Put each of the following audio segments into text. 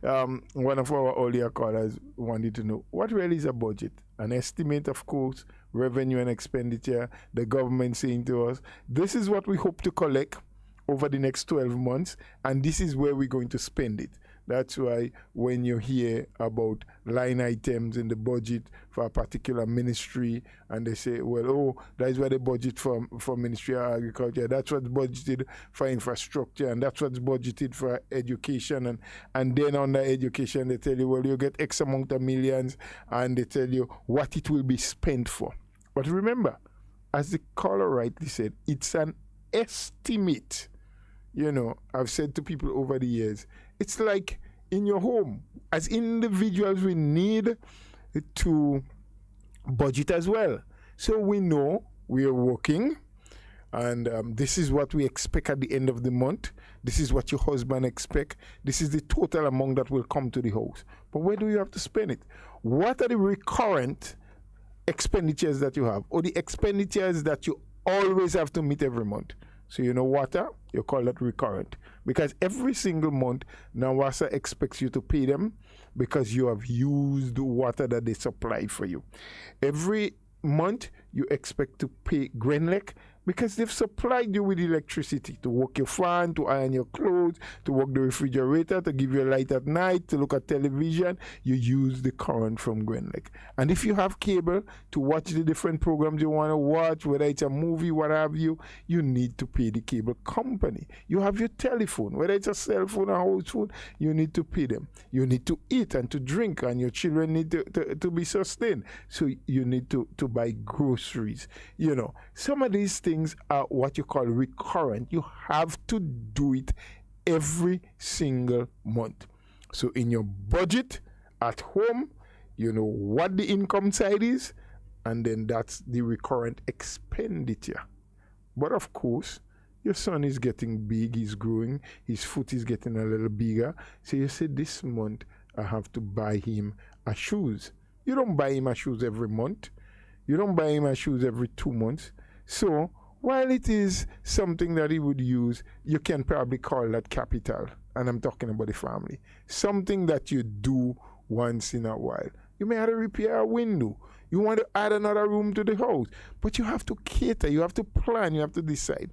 one of our earlier callers wanted to know what really is a budget. An estimate, of course, revenue and expenditure, the government saying to us, this is what we hope to collect over the next 12 months, and this is where we're going to spend it. That's why when you hear about line items in the budget for a particular ministry, and they say, well, oh, that's where the budget for Ministry of Agriculture, that's what's budgeted for infrastructure, and that's what's budgeted for education, and then under education, they tell you, well, you get X amount of millions, and they tell you what it will be spent for. But remember, as the caller rightly said, it's an estimate. You know, I've said to people over the years, it's like in your home. As individuals, we need to budget as well. So we know we are working, and this is what we expect at the end of the month. This is what your husband expects. This is the total amount that will come to the house. But where do you have to spend it? What are the recurrent expenditures that you have, or the expenditures that you always have to meet every month? So you know water, you call that recurrent. Because every single month, NAWASA expects you to pay them because you have used the water that they supply for you. Every month, you expect to pay Grenada because they've supplied you with electricity to work your fan, to iron your clothes, to work the refrigerator, to give you a light at night, to look at television. You use the current from Grenada. And if you have cable to watch the different programs you want to watch, whether it's a movie, what have you, you need to pay the cable company. You have your telephone, whether it's a cell phone or house phone, you need to pay them. You need to eat and to drink, and your children need to be sustained. So you need to buy groceries. You know, some of these things are what you call recurrent. You have to do it every single month. So in your budget at home, you know what the income side is, and then that's the recurrent expenditure. But of course, your son is getting big, he's growing, his foot is getting a little bigger. So you say, this month I have to buy him a shoes. You don't buy him a shoes every month. You don't buy him a shoes every 2 months. So while it is something that he would use, you can probably call that capital. And I'm talking about the family. Something that you do once in a while. You may have to repair a window. You want to add another room to the house. But you have to cater, you have to plan, you have to decide.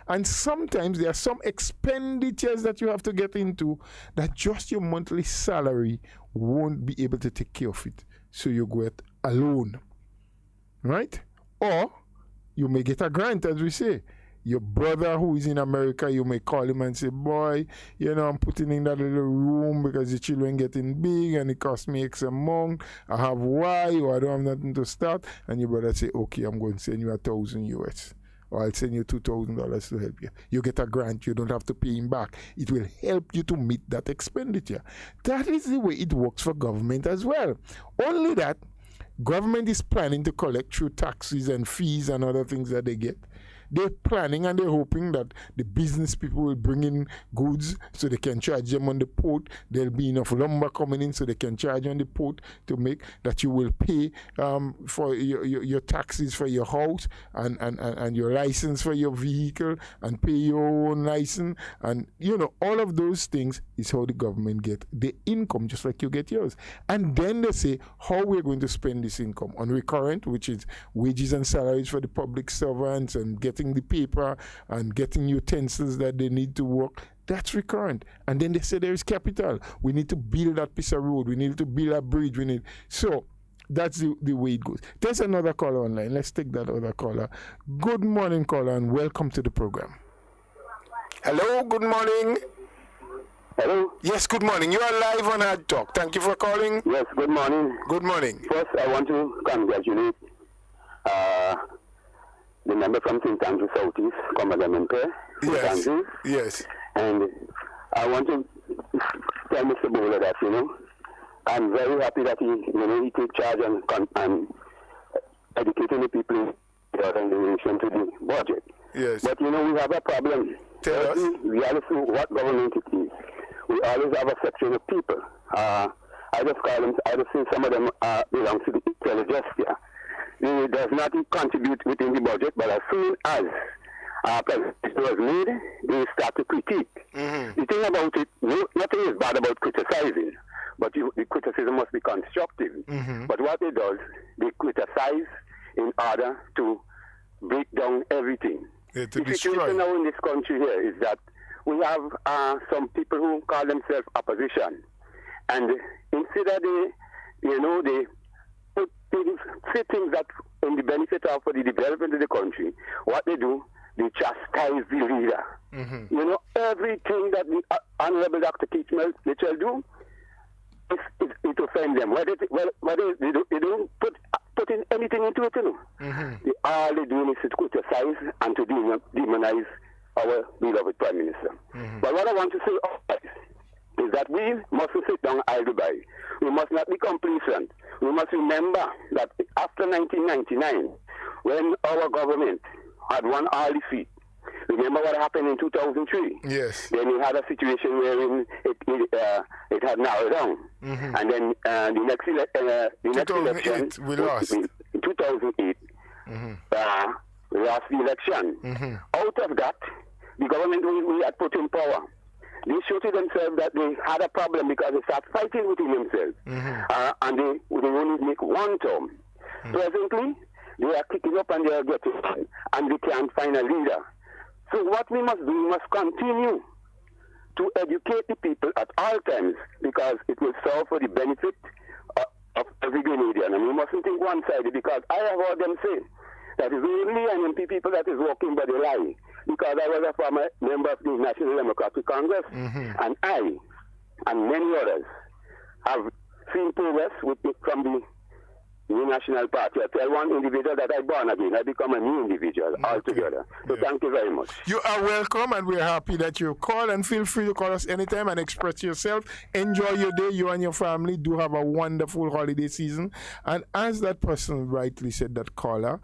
And sometimes there are some expenditures that you have to get into that just your monthly salary won't be able to take care of it. So you go it alone. Right? Or you may get a grant, as we say. Your brother who is in America, you may call him and say, boy, you know, I'm putting in that little room because the children getting big and it cost me X amount. I have Y, or I don't have nothing to start. And your brother say, okay, I'm going to send you $1,000 US. Or I'll send you $2,000 to help you. You get a grant, you don't have to pay him back. It will help you to meet that expenditure. That is the way it works for government as well. Only that government is planning to collect through taxes and fees and other things that they get. They're planning and they're hoping that the business people will bring in goods so they can charge them on the port. There'll be enough lumber coming in so they can charge on the port to make that you will pay for your taxes for your house and your license for your vehicle and pay your own license. And, you know, all of those things is how the government get the income, just like you get yours. And then they say how we're going to spend this income on recurrent, which is wages and salaries for the public servants and getting the paper and getting utensils that they need to work. That's recurrent. And then they say there is capital. We need to build that piece of road. We need to build a bridge. So that's the way it goes. There's another caller online. Let's take that other caller. Good morning, caller, and welcome to the program. Hello, good morning. Hello? Yes, good morning. You are live on HARDTALK. Thank you for calling. Yes, good morning. Good morning. First, I want to congratulate the member from St. Andrews Southeast, Commodore Memper. Yes. Yes. And I want to tell Mr. Bowler that, you know, I'm very happy that he takes charge and educating the people in relation to the budget. Yes. But, you know, we have a problem. Tell us. Regardless of what government it is, we always have a section of people. I just call them, I just say some of them belong to the intelligentsia. It does not contribute within the budget, but as soon as presentation was made, they start to critique. The thing about it, nothing is bad about criticizing, but the criticism must be constructive. But what they do, they criticize in order to break down everything. To the destroy. situation now in this country here is that we have some people who call themselves opposition, and instead of they say things that in the benefit of for the development of the country, what they do, they chastise the leader. Everything that the Honorable Dr. Keith Mitchell do, it offends them. Whether they don't put in anything into it, all they do is to criticize and to demonize our beloved Prime Minister. But what I want to say always is that we mustn't sit down idle by. We must not be complacent. We must remember that after 1999, when our government had won all defeat, remember what happened in 2003? Yes. Then we had a situation wherein it had narrowed down. And then the next election, we lost. In 2008, we lost the election. Out of that, the government we had put in power, they showed to themselves that they had a problem because they started fighting within themselves. And they only make one term. Presently, they are kicking up and they are getting on, and they can't find a leader. So what we must do, we must continue to educate the people at all times, because it will serve for the benefit of every Grenadian. And we mustn't think one-sided, because I have heard them say that it's only NMP people that is working, but they lie. Because I was a former member of the National Democratic Congress, and I and many others have seen progress from the New National Party. I tell one individual that I born again. I become a new individual altogether. So thank you very much. You are welcome, and we're happy that you call, and feel free to call us anytime and express yourself. Enjoy your day. You and your family do have a wonderful holiday season. And as that person rightly said, that caller,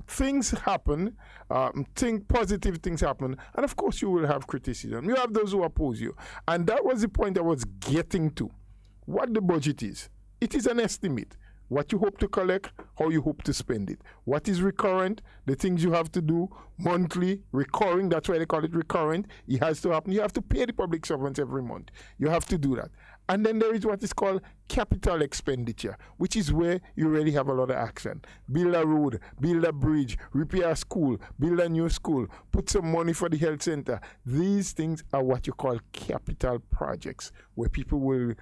things happen, positive things happen, and of course you will have criticism. You have those who oppose you. And that was the point I was getting to. What the budget is. It is an estimate. What you hope to collect, how you hope to spend it. What is recurrent, the things you have to do, monthly, recurring, that's why they call it recurrent. It has to happen. You have to pay the public servants every month. You have to do that. And then there is what is called capital expenditure, which is where you really have a lot of action. Build a road, build a bridge, repair a school, build a new school, put some money for the health center. These things are what you call capital projects, where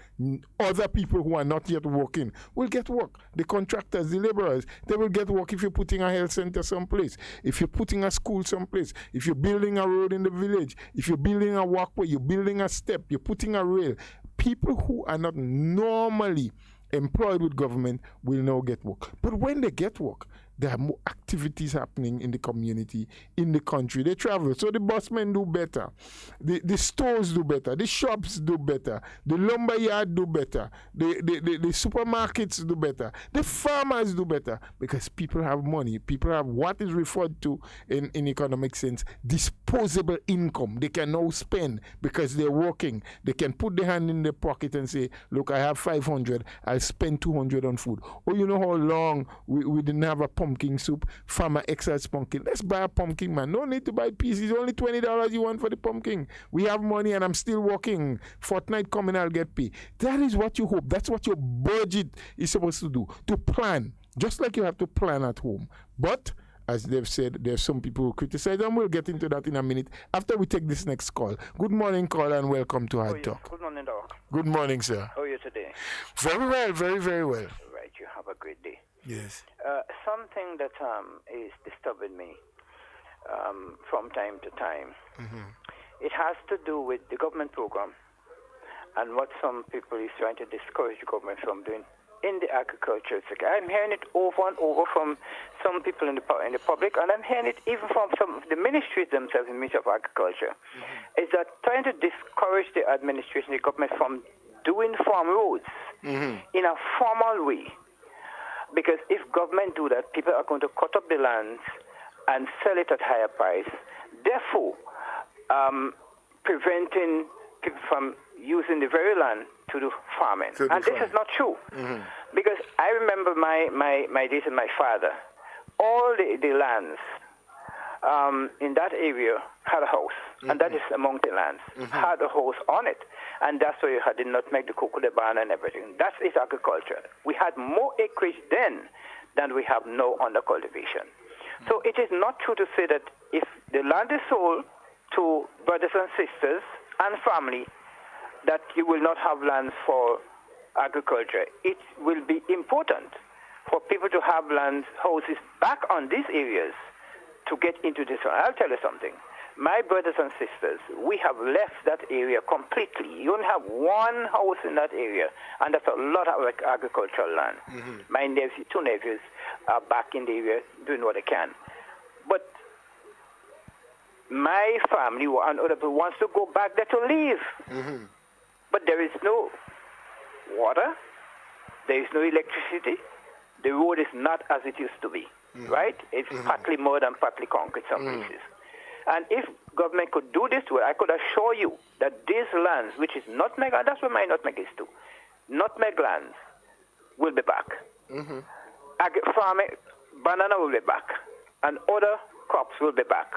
other people who are not yet working will get work. The contractors, the laborers, they will get work if you're putting a health center someplace, if you're putting a school someplace, if you're building a road in the village, if you're building a walkway, you're building a step, you're putting a rail. People who are not normally employed with government will now get work. But when they get work, there are more activities happening in the community, in the country. They travel. So the busmen do better. The stores do better. The shops do better. The lumber yard do better. The supermarkets do better. The farmers do better, because people have money. People have what is referred to in economic sense, disposable income. They can now spend because they're working. They can put their hand in their pocket and say, look, I have 500. I'll spend 200 on food. Oh, you know how long we didn't have a pumpkin soup? Farmer exercise pumpkin. Let's buy a pumpkin, man. No need to buy pieces. Only $20 you want for the pumpkin. We have money and I'm still working. Fortnight coming, I'll get paid. That is what you hope. That's what your budget is supposed to do. To plan. Just like you have to plan at home. But as they've said, there's some people who criticize, and we'll get into that in a minute after we take this next call. Good morning, caller, and welcome to Hard Talk. Good morning, Doc. Good morning, sir. How are you today? Very well, very, very well. Right, you have a great day. Yes. Something that is disturbing me from time to time, it has to do with the government program and what some people is trying to discourage the government from doing in the agriculture sector. I'm hearing it over and over from some people in the public, and I'm hearing it even from some of the ministries themselves in the Ministry of Agriculture, is that trying to discourage the administration, the government, from doing farm roads in a formal way. Because if government do that, people are going to cut up the lands and sell it at higher price, therefore preventing people from using the very land to do farming. And this is not true. Because I remember my days and my father, all the lands in that area had a house, and that is among the lands, had a house on it. And that's why you had the nutmeg, the cocoa, the banana, and everything. That is agriculture. We had more acreage then than we have now under cultivation. So it is not true to say that if the land is sold to brothers and sisters and family, that you will not have lands for agriculture. It will be important for people to have land houses back on these areas to get into this one. I'll tell you something. My brothers and sisters, we have left that area completely. You only have one house in that area, and that's a lot of agricultural land. My two nephews are back in the area doing what they can. But my family and other people wants to go back there to live. But there is no water, there is no electricity, the road is not as it used to be, right? It's partly mud and partly concrete some places. And if government could do this, well, I could assure you that these lands, which is nutmeg, and that's where my nutmeg is too, nutmeg lands will be back. Farming, banana will be back, and other crops will be back.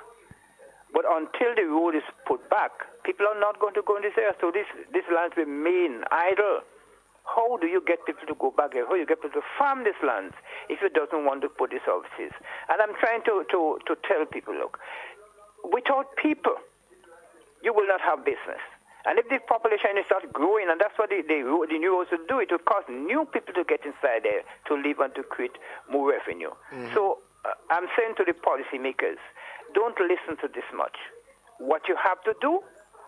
But until the road is put back, people are not going to go in this area. So these lands remain idle. How do you get people to go back there? How do you get people to farm these lands if you doesn't want to put the services? And I'm trying to tell people, look, without people, you will not have business. And if the population is start growing, and that's what the new roads will do, it will cause new people to get inside there to live and to create more revenue. So I'm saying to the policymakers, don't listen to this much. What you have to do,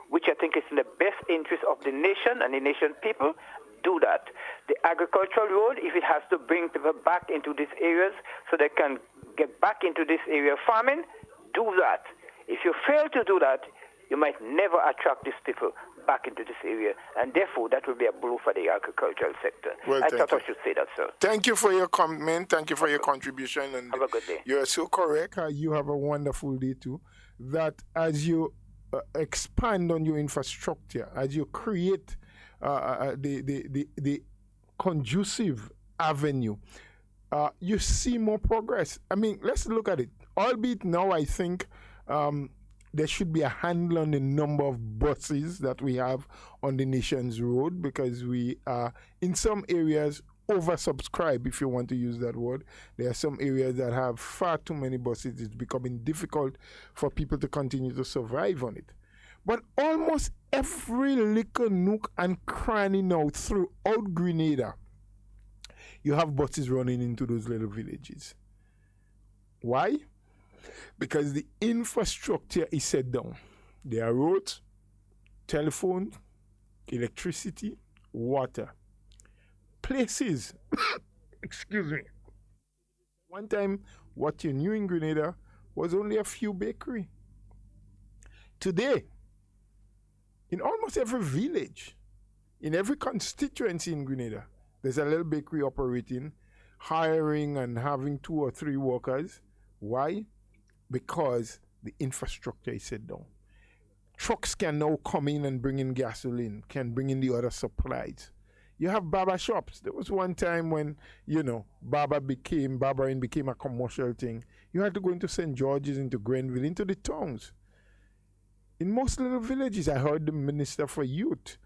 which I think is in the best interest of the nation and the nation people, do that. The agricultural road, if it has to bring people back into these areas so they can get back into this area of farming, do that. If you fail to do that, you might never attract these people back into this area, and therefore that will be a blow for the agricultural sector. Well, I thought I should say that, sir. Thank you for your comment. Thank you for your contribution. And have a good day. You are so correct. You have a wonderful day too. That as you expand on your infrastructure, as you create the conducive avenue, you see more progress. I mean, let's look at it. Albeit now, I think there should be a handle on the number of buses that we have on the nation's road, because we are in some areas oversubscribed, if you want to use that word. There are some areas that have far too many buses. It's becoming difficult for people to continue to survive on it. But almost every little nook and cranny now throughout Grenada, you have buses running into those little villages. Why? Because the infrastructure is set down. There are roads, telephone, electricity, water. Places, excuse me. One time, what you knew in Grenada was only a few bakeries. Today, in almost every village, in every constituency in Grenada, there's a little bakery operating, hiring and having 2 or 3 workers. Why? Because the infrastructure is set down. Trucks can now come in and bring in gasoline, can bring in the other supplies. You have barber shops. There was one time when, barbering became a commercial thing. You had to go into St. George's, into Grenville, into the towns. In most little villages, I heard the Minister for Youth,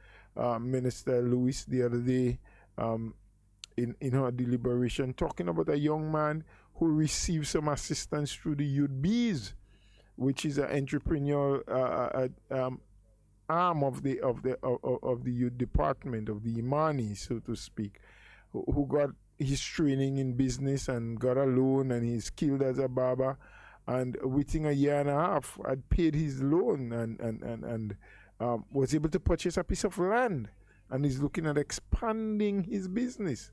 Minister Lewis, the other day, in her deliberation, talking about a young man who received some assistance through the Youth Bees, which is an entrepreneurial arm of the youth department, of the Imani, so to speak, who got his training in business and got a loan, and he's skilled as a barber, and within a year and a half had paid his loan and was able to purchase a piece of land, and he's looking at expanding his business.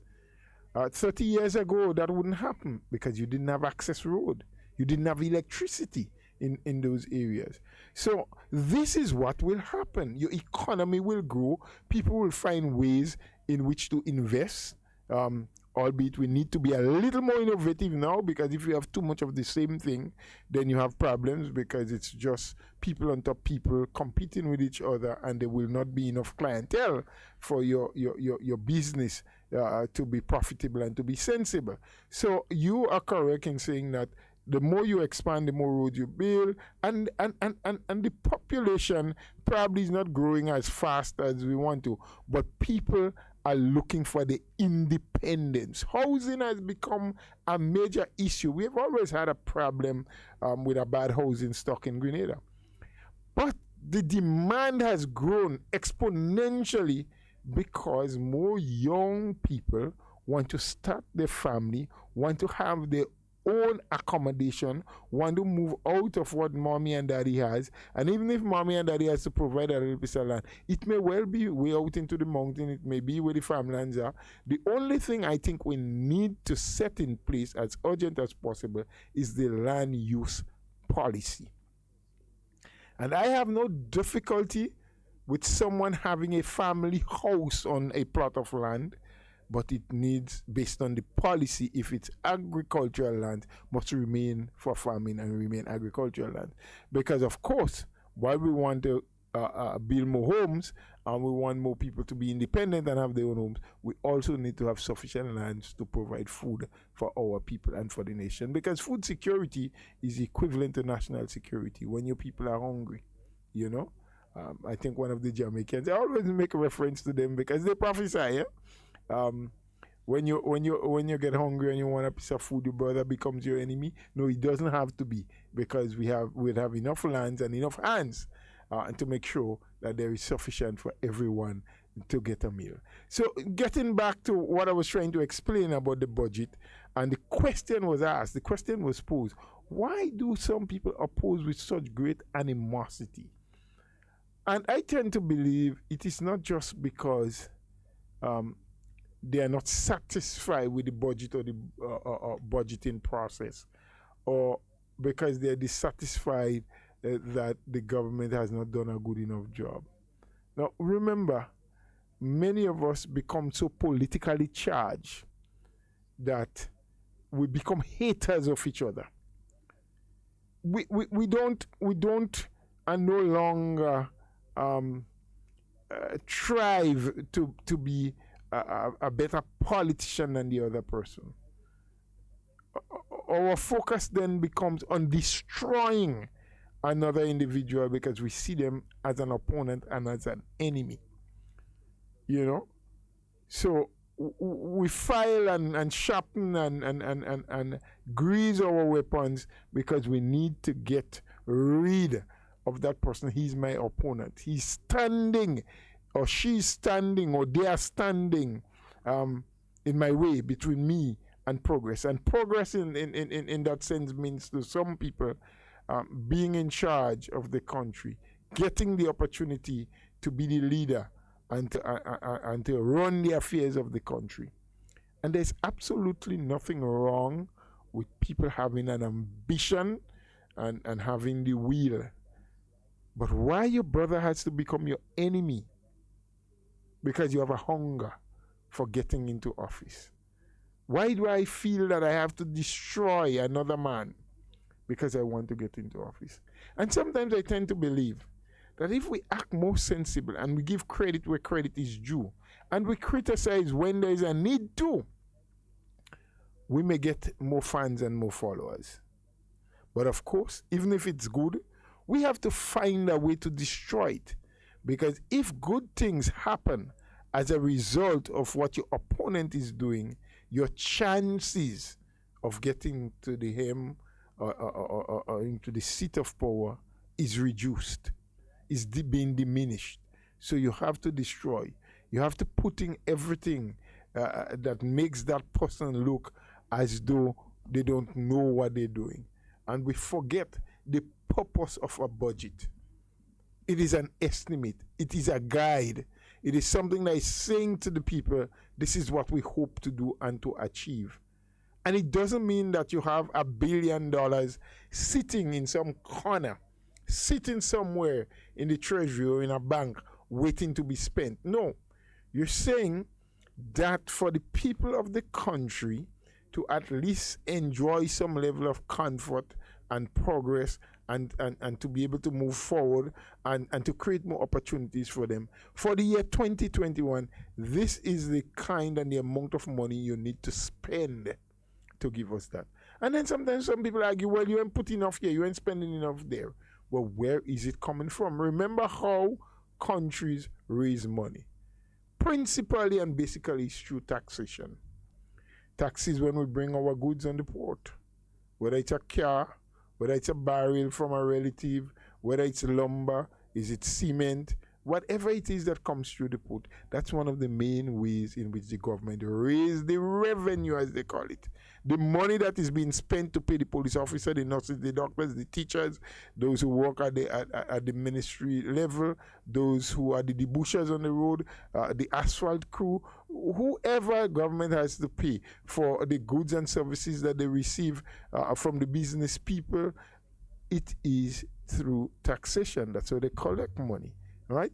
30 years ago, that wouldn't happen because you didn't have access road. You didn't have electricity in those areas. So this is what will happen. Your economy will grow. People will find ways in which to invest, albeit we need to be a little more innovative now, because if you have too much of the same thing, then you have problems, because it's just people on top people competing with each other, and there will not be enough clientele for your business to be profitable and to be sensible. So you are correct in saying that The more you expand, the more roads you build, and the population probably is not growing as fast as we want to, but people are looking for the independence. Housing has become a major issue. We have always had a problem with a bad housing stock in Grenada, but the demand has grown exponentially because more young people want to start their family, want to have their own accommodation, want to move out of what mommy and daddy has. And even if mommy and daddy has to provide a little piece of land, it may well be way out into the mountain, it may be where the farmlands are. The only thing I think we need to set in place as urgent as possible is the land use policy. And I have no difficulty with someone having a family house on a plot of land, but it needs, based on the policy, if it's agricultural land, must remain for farming and remain agricultural land. Because of course, while we want to build more homes and we want more people to be independent and have their own homes, we also need to have sufficient lands to provide food for our people and for the nation. Because food security is equivalent to national security when your people are hungry, you know. I think one of the Jamaicans, I always make a reference to them because they prophesy, when you get hungry and you want a piece of food, your brother becomes your enemy. No, it doesn't have to be, because we'd have enough lands and enough hands and to make sure that there is sufficient for everyone to get a meal. So getting back to what I was trying to explain about the budget, and the question was asked, the question was posed, why do some people oppose with such great animosity? And I tend to believe it is not just because they are not satisfied with the budget or the budgeting process, or because they are dissatisfied that the government has not done a good enough job. Now, remember, many of us become so politically charged that we become haters of each other. We don't and no longer strive to be a better politician than the other person. Our focus then becomes on destroying another individual because we see them as an opponent and as an enemy. You know? So we file and sharpen and grease our weapons because we need to get rid of that person. He's my opponent. He's standing, or she's standing, or they are standing in my way, between me and progress. And progress in that sense means to some people being in charge of the country, getting the opportunity to be the leader and to run the affairs of the country. And there's absolutely nothing wrong with people having an ambition and having the will. But why your brother has to become your enemy? Because you have a hunger for getting into office. Why do I feel that I have to destroy another man? Because I want to get into office. And sometimes I tend to believe that if we act more sensible and we give credit where credit is due, and we criticize when there is a need to, we may get more fans and more followers. But of course, even if it's good, we have to find a way to destroy it. Because if good things happen as a result of what your opponent is doing, your chances of getting to the hem or into the seat of power is reduced, is being diminished. So you have to destroy. You have to put in everything that makes that person look as though they don't know what they're doing. And we forget the purpose of a budget. It is an estimate. It is a guide. It is something that is saying to the people, this is what we hope to do and to achieve. And it doesn't mean that you have $1 billion sitting in some corner, sitting somewhere in the treasury or in a bank waiting to be spent. No. You're saying that for the people of the country to at least enjoy some level of comfort and progress and to be able to move forward and to create more opportunities for them. For the year 2021, this is the kind and the amount of money you need to spend to give us that. And then sometimes some people argue, well, you ain't put enough here, you ain't spending enough there. Well, where is it coming from? Remember how countries raise money. Principally and basically it's through taxation. Taxes when we bring our goods on the port. Whether it's a car, whether it's a barrel from a relative, whether it's lumber, is it cement, whatever it is that comes through the port, that's one of the main ways in which the government raise the revenue, as they call it. The money that is being spent to pay the police officer, the nurses, the doctors, the teachers, those who work at the ministry level, those who are the debushers on the road, the asphalt crew, whoever government has to pay for the goods and services that they receive from the business people, it is through taxation. That's how they collect money, right?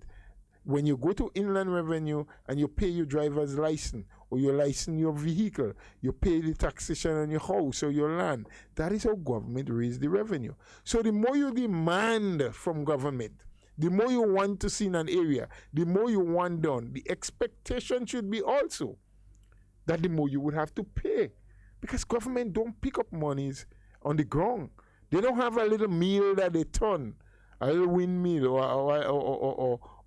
When you go to inland revenue and you pay your driver's license or you license your vehicle, you pay the taxation on your house or your land. That is how government raises the revenue. So the more you demand from government, the more you want to see in an area, the more you want done. The expectation should be also that the more you would have to pay, because government don't pick up monies on the ground. They don't have a little mill that they turn, a little windmill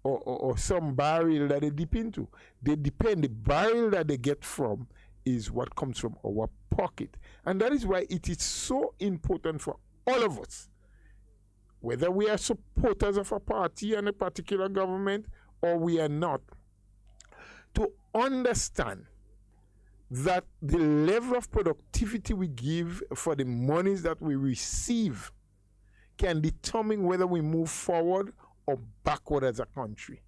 or some barrel that they dip into. They depend, the barrel that they get from is what comes from our pocket. And that is why it is so important for all of us, whether we are supporters of a party and a particular government or we are not, to understand that the level of productivity we give for the monies that we receive can determine whether we move forward or backward as a country.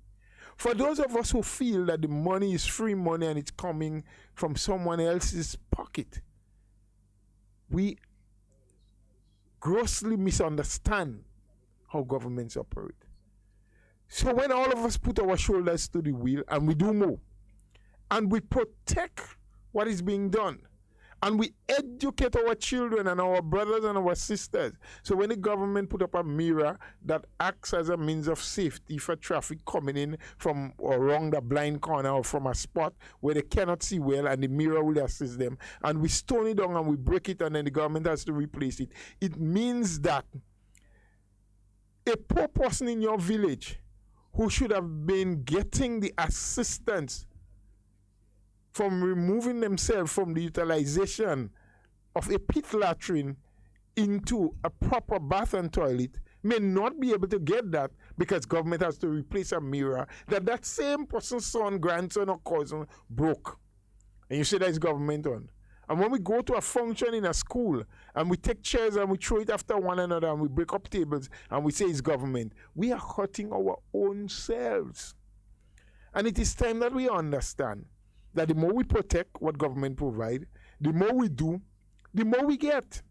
For those of us who feel that the money is free money and it's coming from someone else's pocket, we grossly misunderstand how governments operate. So when all of us put our shoulders to the wheel and we do more, and we protect what is being done, and we educate our children and our brothers and our sisters. So when the government put up a mirror that acts as a means of safety for traffic coming in from around the blind corner or from a spot where they cannot see well, and the mirror will assist them, and we stone it down and we break it and then the government has to replace it, it means that a poor person in your village who should have been getting the assistance from removing themselves from the utilization of a pit latrine into a proper bath and toilet may not be able to get that because government has to replace a mirror that same person's son, grandson or cousin broke. And you say that is government on. And when we go to a function in a school and we take chairs and we throw it after one another and we break up tables and we say it's government, we are hurting our own selves. And it is time that we understand that the more we protect what government provide, the more we do, the more we get.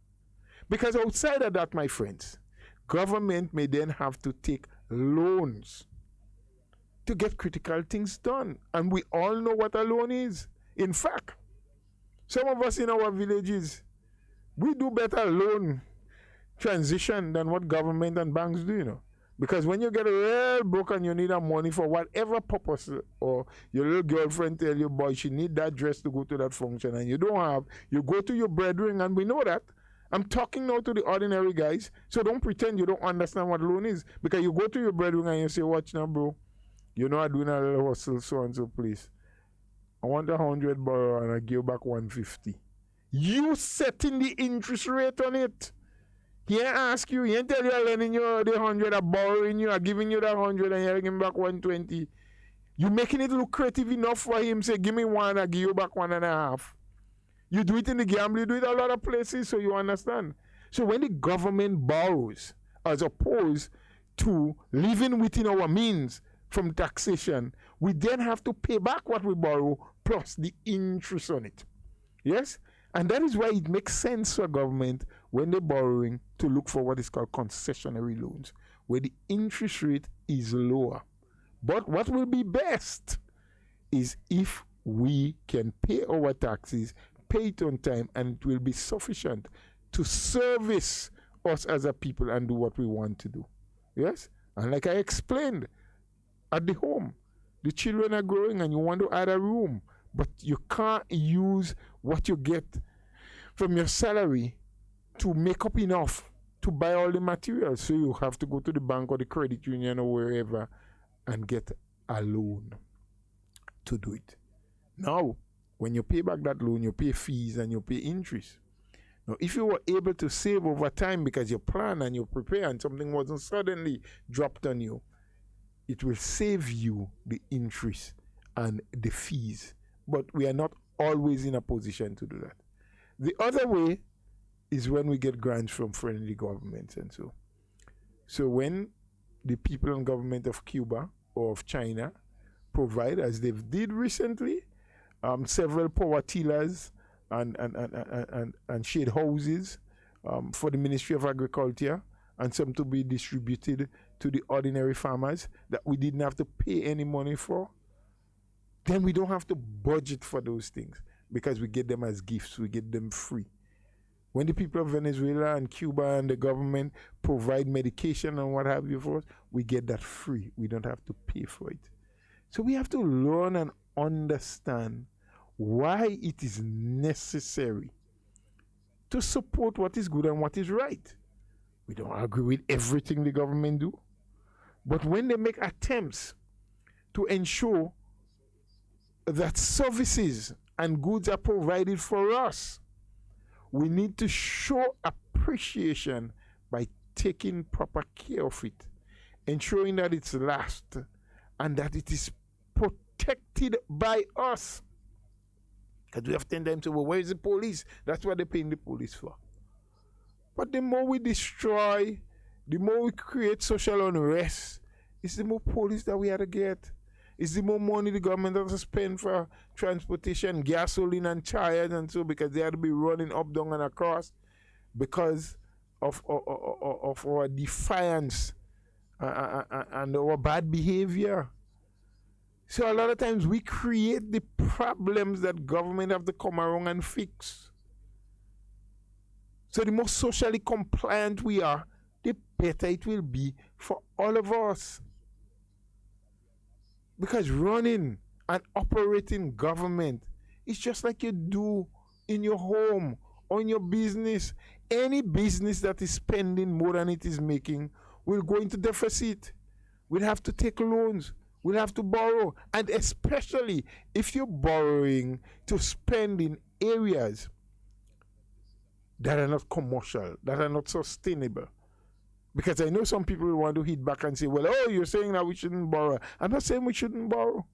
Because outside of that, my friends, government may then have to take loans to get critical things done. And we all know what a loan is. In fact, some of us in our villages, we do better loan transition than what government and banks do, you know. Because when you get real broke and you need that money for whatever purpose, or your little girlfriend tell you, boy, she need that dress to go to that function, and you don't have, you go to your brethren, and we know that. I'm talking now to the ordinary guys, so don't pretend you don't understand what loan is. Because you go to your brethren and you say, watch now, bro, you know I'm doing a little hustle, so and so, please. I want 100 borrow and I give back 150. You setting the interest rate on it. He ain't ask you, he ain't tell you I'm lending you the 100, I'm borrowing you, I'm giving you that 100 and you're giving back 120. You making it lucrative enough for him, say, give me one, I give you back 1.5. You do it in the gamble, you do it a lot of places, so you understand. So when the government borrows, as opposed to living within our means from taxation, we then have to pay back what we borrow plus the interest on it. Yes? And that is why it makes sense for government when they're borrowing to look for what is called concessionary loans, where the interest rate is lower. But what will be best is if we can pay our taxes, pay it on time, and it will be sufficient to service us as a people and do what we want to do. Yes? And like I explained, at the home, the children are growing and you want to add a room, but you can't use what you get from your salary to make up enough to buy all the materials. So you have to go to the bank or the credit union or wherever and get a loan to do it. Now, when you pay back that loan, you pay fees and you pay interest. Now, if you were able to save over time because you plan and you prepare and something wasn't suddenly dropped on you, it will save you the interest and the fees. But we are not always in a position to do that. The other way is when we get grants from friendly governments and so. So when the people and government of Cuba or of China provide, as they did recently, several power tillers and shade houses for the Ministry of Agriculture, and some to be distributed to the ordinary farmers that we didn't have to pay any money for, then we don't have to budget for those things because we get them as gifts, we get them free. When the people of Venezuela and Cuba and the government provide medication and what have you for us, we get that free. We don't have to pay for it. So we have to learn and understand why it is necessary to support what is good and what is right. We don't agree with everything the government do, but when they make attempts to ensure that services and goods are provided for us, we need to show appreciation by taking proper care of it, ensuring that it's lasts and that it is protected by us. Because we have tendency to say, well, where is the police? That's what they're paying the police for. But the more we destroy, the more we create social unrest, it's the more police that we have to get. It's the more money the government has to spend for transportation, gasoline and tires and so, because they have to be running up, down and across because of our defiance and our bad behavior. So a lot of times we create the problems that government have to come around and fix. So the more socially compliant we are, the better it will be for all of us. Because running and operating government is just like you do in your home or in your business. Any business that is spending more than it is making will go into deficit. We'll have to take loans. We'll have to borrow. And especially if you're borrowing to spend in areas that are not commercial, that are not sustainable. Because I know some people will want to hit back and say, well, oh, you're saying that we shouldn't borrow. I'm not saying we shouldn't borrow.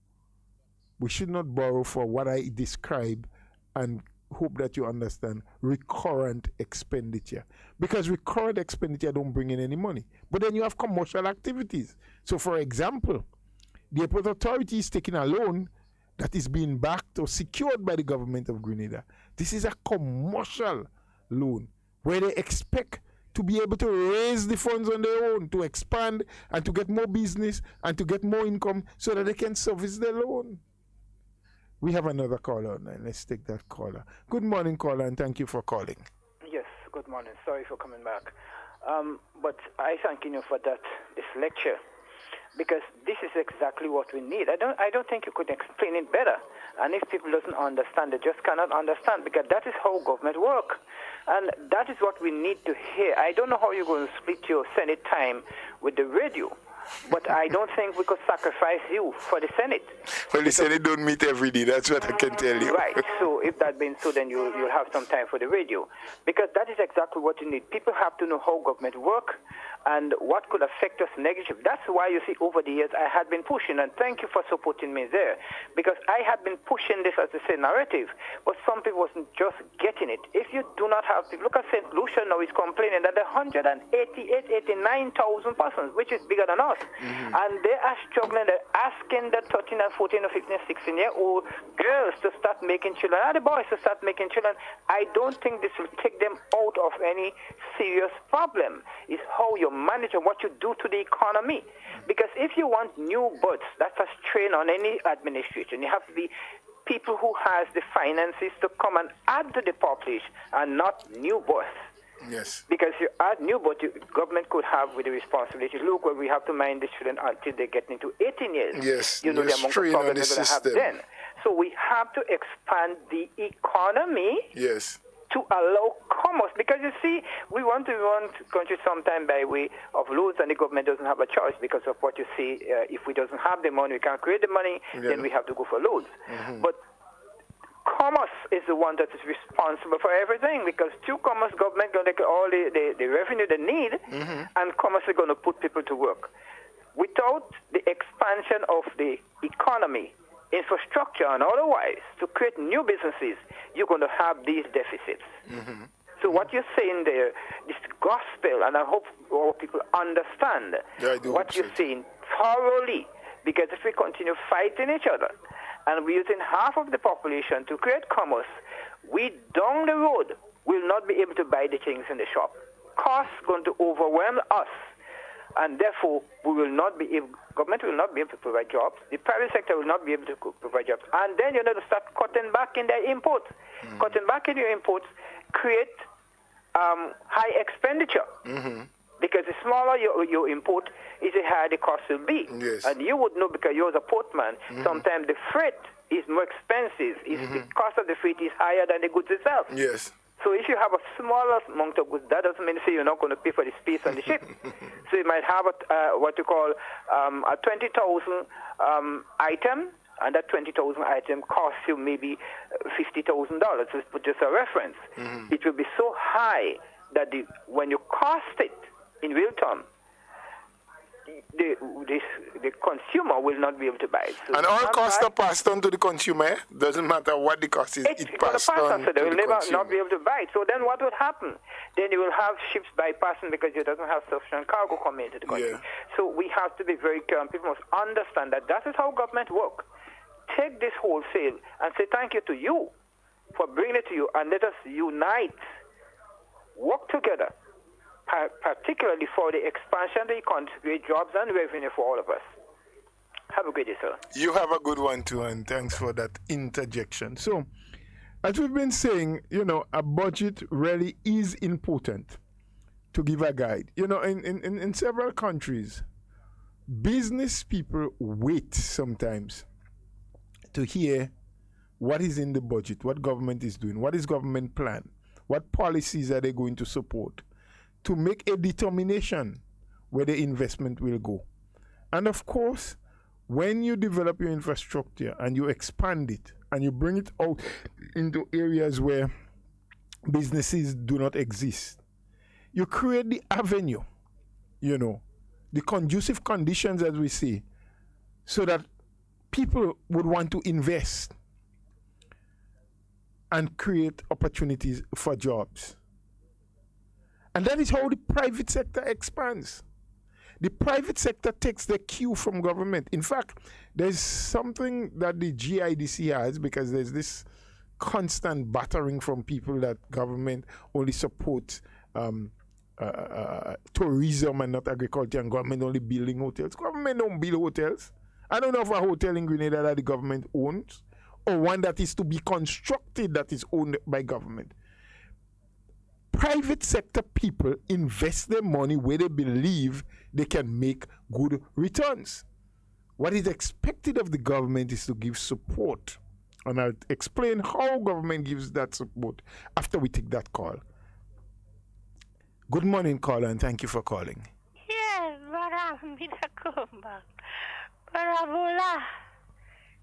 We should not borrow for what I describe and hope that you understand, recurrent expenditure. Because recurrent expenditure don't bring in any money. But then you have commercial activities. So for example, the airport authority is taking a loan that is being backed or secured by the government of Grenada. This is a commercial loan where they expect to be able to raise the funds on their own, to expand and to get more business and to get more income so that they can service their loan. We have another caller online. Let's take that caller. Good morning, caller, and thank you for calling. Yes, good morning. Sorry for coming back. But I thank you for this lecture, because this is exactly what we need. I don't think you could explain it better. And if people doesn't understand, they just cannot understand, because that is how government work. And that is what we need to hear. I don't know how you're going to split your Senate time with the radio, but I don't think we could sacrifice you for the Senate. Well, the Senate don't meet every day. That's what I can tell you. Right. So if that being so, then you'll have some time for the radio, because that is exactly what you need. People have to know how government work and what could affect us negatively. That's why you see over the years I had been pushing, and thank you for supporting me there, because I had been pushing this as a say narrative, but some people wasn't just getting it. If you do not have people, look at St. Lucia now is complaining that there are 89,000 persons, which is bigger than us, and they are struggling. They're asking the 13 and 14 or 15 and 16-year-old girls to start making children, and the boys to start making children. I don't think this will take them out of any serious problem. It's how you manage and what you do to the economy. Because if you want new births, that's a strain on any administration. You have to be people who has the finances to come and add to the population and not new births. Yes. Because you add new birth, government could have with the responsibility. Look, well, we have to mind the children until they get into 18 years. Yes. You know the amount of problems they're going to have then. So we have to expand the economy. Yes. to allow commerce, because you see, we want to run country sometime by way of loans, and the government doesn't have a choice because of what you see. If we doesn't have the money, we can't create the money, then we have to go for loans. But commerce is the one that is responsible for everything, because through commerce, government going to get all the revenue they need, and commerce is going to put people to work. Without the expansion of the economy, infrastructure and otherwise, to create new businesses, you're going to have these deficits. So what you're saying there is gospel, and I hope all people understand what you're saying thoroughly, because if we continue fighting each other, and we're using half of the population to create commerce, we down the road will not be able to buy the things in the shop. Costs going to overwhelm us, and therefore we will not be able, government will not be able to provide jobs, the private sector will not be able to provide jobs, and then you know to start cutting back in their imports. Cutting back in your imports create high expenditure. Because the smaller your import is, the higher the cost will be. And you would know, because you're a portman, sometimes the freight is more expensive. The cost of the freight is higher than the goods itself. So if you have a smaller amount of goods, that doesn't mean to say you're not going to pay for the space on the ship. So you might have what you call a 20,000 item, and that 20,000 item costs you maybe $50,000. Just a reference. It will be so high that when you cost it in real terms, the consumer will not be able to buy it. So and all costs are passed on to the consumer. Doesn't matter what the cost is, it's passed on to the consumer. They will never not be able to buy it. So then what will happen? Then you will have ships bypassing because you doesn't have sufficient cargo coming into the country. So we have to be very clear, and people must understand that is how government works. Take this wholesale and say thank you to you for bringing it to you, and let us unite, work together, particularly for the expansion of the economy, create jobs and revenue for all of us. Have a great day, sir. You have a good one too, and thanks for that interjection. So, as we've been saying, a budget really is important to give a guide. In several countries, business people wait sometimes to hear what is in the budget, what government is doing, what is government plan, what policies are they going to support, to make a determination where the investment will go. And of course, when you develop your infrastructure and you expand it and you bring it out into areas where businesses do not exist, you create the avenue, the conducive conditions, as we say, so that people would want to invest and create opportunities for jobs. And that is how the private sector expands. The private sector takes the cue from government. In fact, there's something that the GIDC has, because there's this constant battering from people that government only supports tourism and not agriculture, and government only building hotels. Government don't build hotels. I don't know of a hotel in Grenada that the government owns, or one that is to be constructed that is owned by government. Private sector people invest their money where they believe they can make good returns. What is expected of the government is to give support. And I'll explain how government gives that support after we take that call. Good morning, caller, and thank you for calling. Yes, brother, come back. Brother Bola,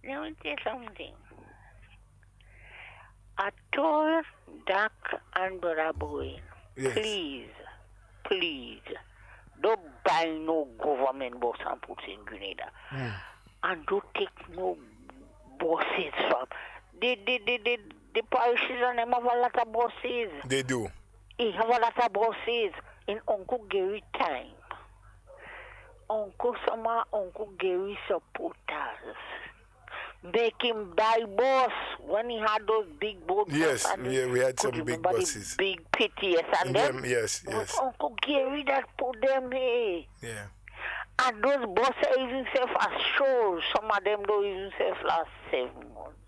let me tell you something. I told Doc and Brother Boy, please, don't buy no government bus and put in Grenada. And don't take no buses from. The parishes and them have a lot of buses. They do. They have a lot of buses in Uncle Gary time. Uncle Gary supporters. Make him buy bus when he had those big boats. Yes, we had some big buses. Big PTS and them. Yes. Uncle Gary that put them here. Yeah. And those buses even sell for shows. Some of them don't even sell last 7 months.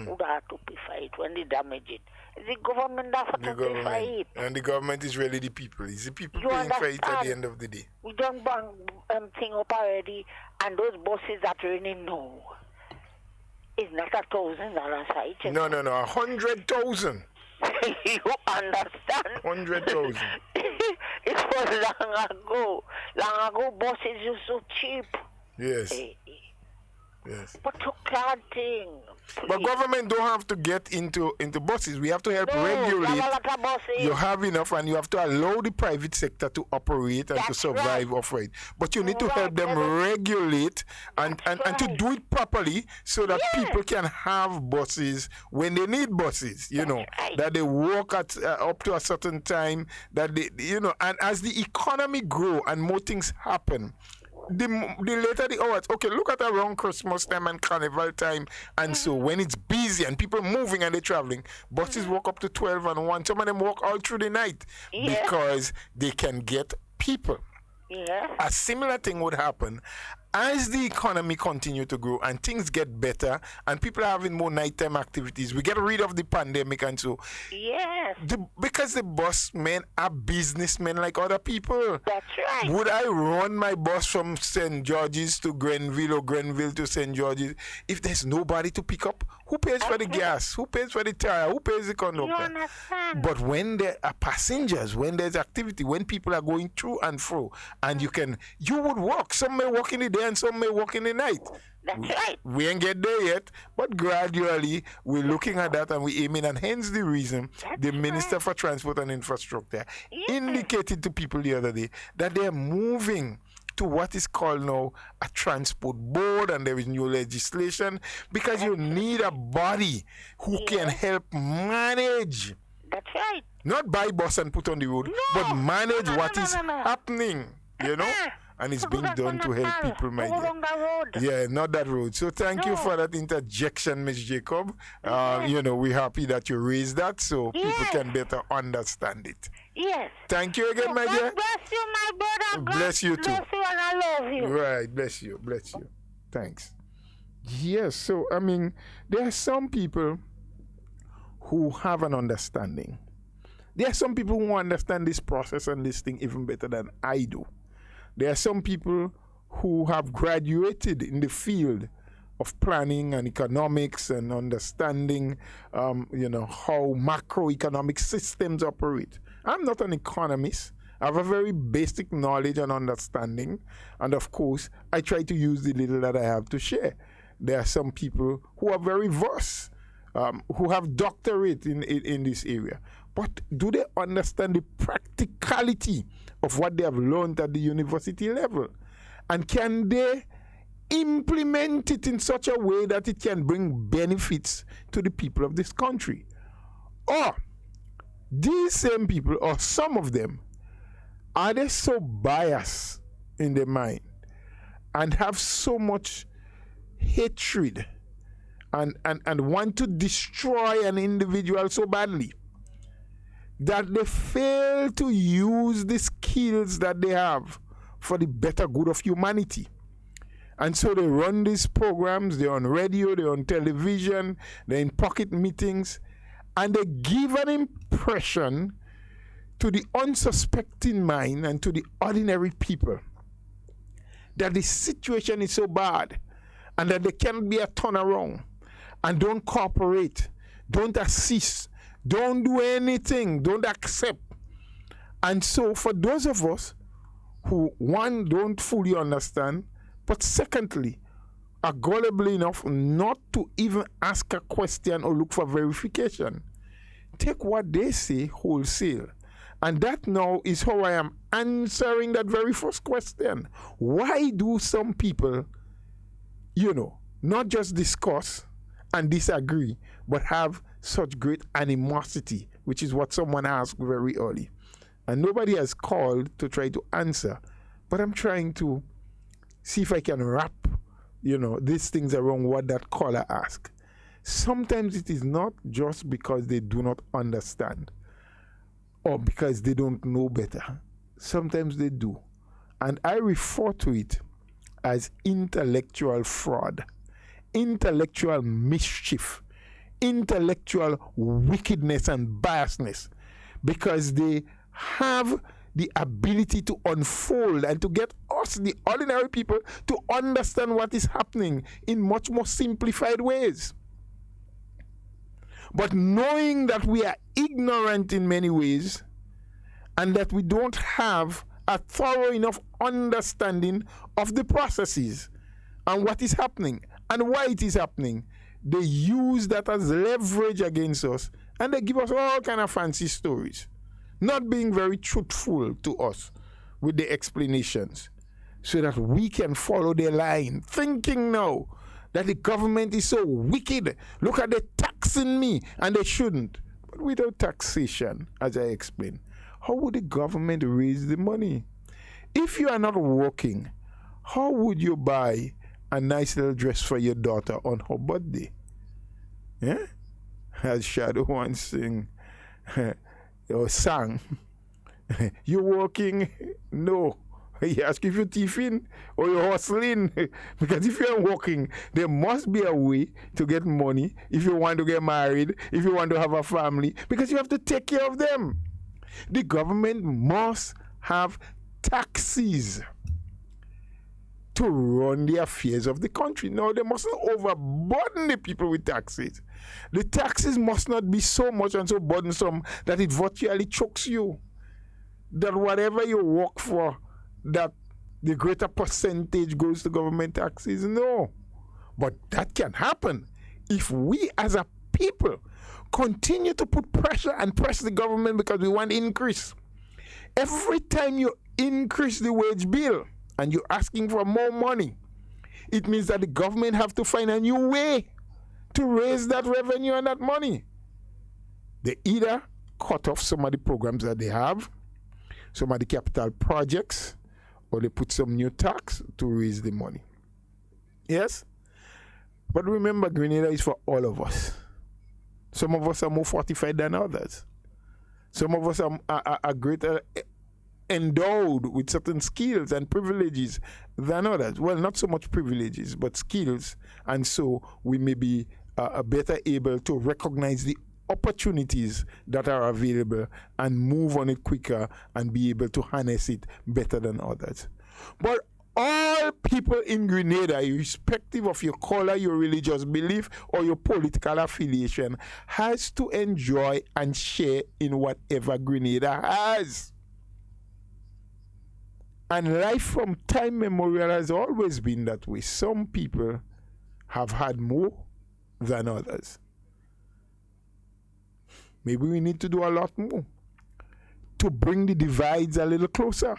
Who have to pay for it when they damage it? It's the government that have to pay for it. And the government is really the people. It's the people paying for it at the end of the day. We don't bang thing up already, and those buses that raining now. It's not $1,000 site. No, 100,000. You understand? 100,000. It was long ago. Long ago, buses used so cheap. Yes. Yes. But you can't think. But government don't have to get into buses. We have to help regulate. Have a lot of buses. You have enough, and you have to allow the private sector to operate and to survive off it. But you need to help them regulate and to do it properly so that people can have buses when they need buses. That they work at up to a certain time. That they, and as the economy grow and more things happen. The later the hours, okay, look at around Christmas time and Carnival time, and so when it's busy and people moving and they're traveling, buses walk up to 12 and 1. Some of them walk all through the night because they can get people. A similar thing would happen as the economy continue to grow and things get better and people are having more nighttime activities. We get rid of the pandemic, and so because the bus men are businessmen like other people. That's right. Would I run my bus from St. George's to Grenville or Grenville to St. George's if there's nobody to pick up? Who pays for the gas? Who pays for the tire? Who pays the conductor? You understand? But when there are passengers, when there's activity, when people are going through and fro, and you would walk. Some may walk in the day and some may walk in the night. That's right. We ain't get there yet, but gradually we're looking at that and we're aiming, and hence the reason the Minister for Transport and Infrastructure indicated to people the other day that they're moving to what is called now a transport board, and there is new legislation because you need a body who can help manage. That's right. Not buy bus and put on the road, but manage what is happening, and it's being done to help people, my dear. Yeah, not that road. So thank you for that interjection, Ms. Jacob. We're happy that you raised that so people can better understand it. Yes. Thank you again, my dear. God bless you, my brother. God bless you too. Bless you, and I love you. Right, bless you. Thanks. Yes, so there are some people who have an understanding. There are some people who understand this process and this thing even better than I do. There are some people who have graduated in the field of planning and economics and understanding, how macroeconomic systems operate. I'm not an economist. I have a very basic knowledge and understanding. And of course, I try to use the little that I have to share. There are some people who are very versed, who have doctorate in this area. But do they understand the practicality of what they have learned at the university level? And can they implement it in such a way that it can bring benefits to the people of this country? Or these same people, or some of them, are they so biased in their mind and have so much hatred and want to destroy an individual so badly that they fail to use the skills that they have for the better good of humanity? And so they run these programs, they're on radio, they're on television, they're in pocket meetings, and they give an impression to the unsuspecting mind and to the ordinary people that the situation is so bad and that there can't be a turnaround, and don't cooperate, don't assist, don't do anything, don't accept. And so for those of us who, one, don't fully understand, but secondly, are gullible enough not to even ask a question or look for verification, take what they say wholesale. And that now is how I am answering that very first question. Why do some people, not just discuss and disagree, but have such great animosity, which is what someone asked very early. And nobody has called to try to answer, but I'm trying to see if I can wrap, these things around what that caller asked. Sometimes it is not just because they do not understand or because they don't know better. Sometimes they do. And I refer to it as intellectual fraud, intellectual mischief, intellectual wickedness and biasness, because they have the ability to unfold and to get us, the ordinary people, to understand what is happening in much more simplified ways. But knowing that we are ignorant in many ways and that we don't have a thorough enough understanding of the processes and what is happening and why it is happening, they use that as leverage against us, and they give us all kind of fancy stories, not being very truthful to us with the explanations, so that we can follow their line, thinking now that the government is so wicked. Look at the taxing me, and they shouldn't. But without taxation, as I explained, how would the government raise the money? If you are not working, how would you buy a nice little dress for your daughter on her birthday? Yeah? As Shadow once sang, or sang, you working? No. He asked if you're thieving or you're hustling. Because if you're working, there must be a way to get money if you want to get married, if you want to have a family, because you have to take care of them. The government must have taxes to run the affairs of the country. No, they mustn't overburden the people with taxes. The taxes must not be so much and so burdensome that it virtually chokes you. That whatever you work for, that the greater percentage goes to government taxes. No. But that can happen if we as a people continue to put pressure and press the government because we want increase. Every time you increase the wage bill and you're asking for more money, it means that the government have to find a new way to raise that revenue and that money. They either cut off some of the programs that they have, some of the capital projects, or they put some new tax to raise the money. Yes? But remember, Grenada is for all of us. Some of us are more fortified than others. Some of us are greater endowed with certain skills and privileges than others. Well, not so much privileges, but skills. And so we may be better able to recognize the opportunities that are available and move on it quicker and be able to harness it better than others. But all people in Grenada, irrespective of your color, your religious belief, or your political affiliation, has to enjoy and share in whatever Grenada has. And life from time memorial has always been that way. Some people have had more than others. Maybe we need to do a lot more to bring the divides a little closer.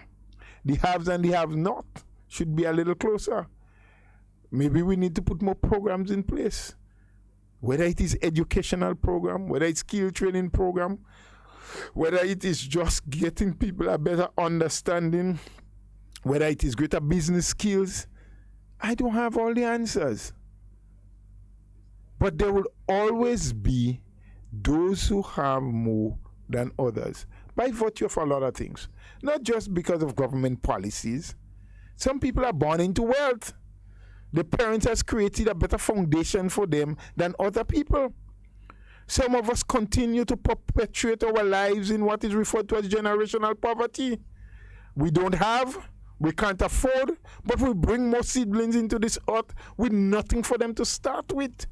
The haves and the have-not should be a little closer. Maybe we need to put more programs in place, whether it is educational program, whether it's skill training program, whether it is just getting people a better understanding, whether it is greater business skills. I don't have all the answers. But there will always be those who have more than others by virtue of a lot of things. Not just because of government policies. Some people are born into wealth. The parents has created a better foundation for them than other people. Some of us continue to perpetuate our lives in what is referred to as generational poverty. We don't have, we can't afford, but we bring more siblings into this earth with nothing for them to start with.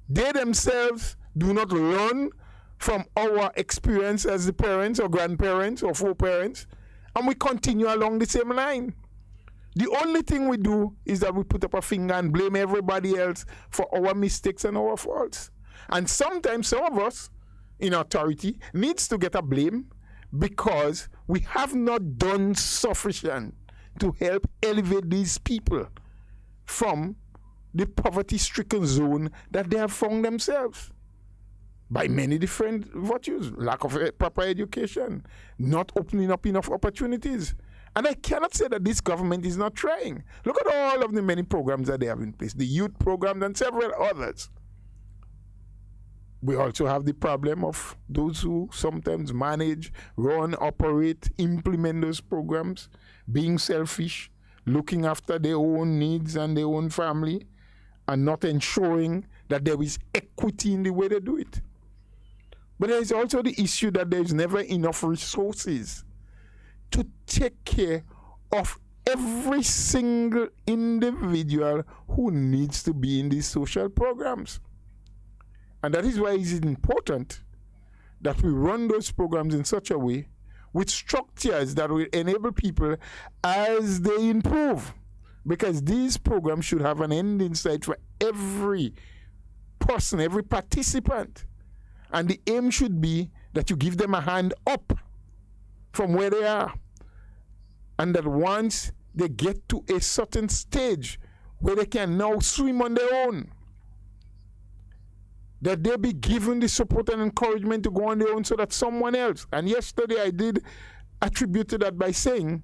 They themselves do not learn from our experience as the parents or grandparents or foreparents, and we continue along the same line. The only thing we do is that we put up a finger and blame everybody else for our mistakes and our faults. And sometimes some of us in authority needs to get a blame because we have not done sufficient to help elevate these people from the poverty-stricken zone that they have found themselves by many different virtues. Lack of proper education, not opening up enough opportunities. And I cannot say that this government is not trying. Look at all of the many programs that they have in place, the youth programs and several others. We also have the problem of those who sometimes manage, run, operate, implement those programs, being selfish, looking after their own needs and their own family, and not ensuring that there is equity in the way they do it. But there is also the issue that there is never enough resources to take care of every single individual who needs to be in these social programs. And that is why it is important that we run those programs in such a way with structures that will enable people as they improve. Because these programs should have an end in sight for every person, every participant. And the aim should be that you give them a hand up from where they are. And that once they get to a certain stage where they can now swim on their own, that they be given the support and encouragement to go on their own so that someone else, and yesterday I did attribute to that by saying,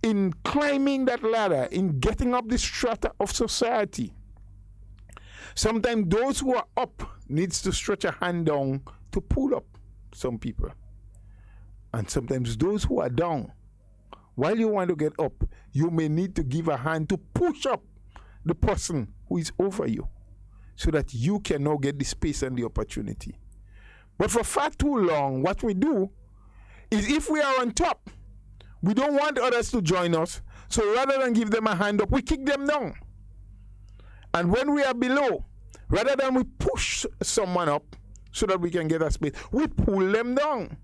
in climbing that ladder, in getting up the strata of society, sometimes those who are up needs to stretch a hand down to pull up some people. And sometimes those who are down, while you want to get up, you may need to give a hand to push up the person who is over you so that you can now get the space and the opportunity. But for far too long, what we do is if we are on top, we don't want others to join us. So rather than give them a hand up, we kick them down. And when we are below, rather than we push someone up so that we can get a space, we pull them down.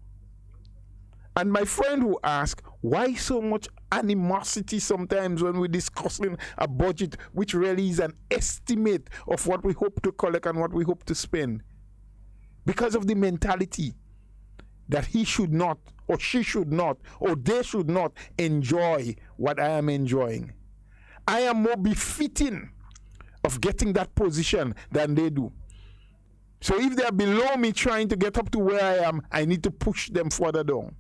And my friend who asked, why so much animosity sometimes when we're discussing a budget, which really is an estimate of what we hope to collect and what we hope to spend? Because of the mentality that he should not, or she should not, or they should not enjoy what I am enjoying. I am more befitting of getting that position than they do. So if they're below me trying to get up to where I am, I need to push them further down.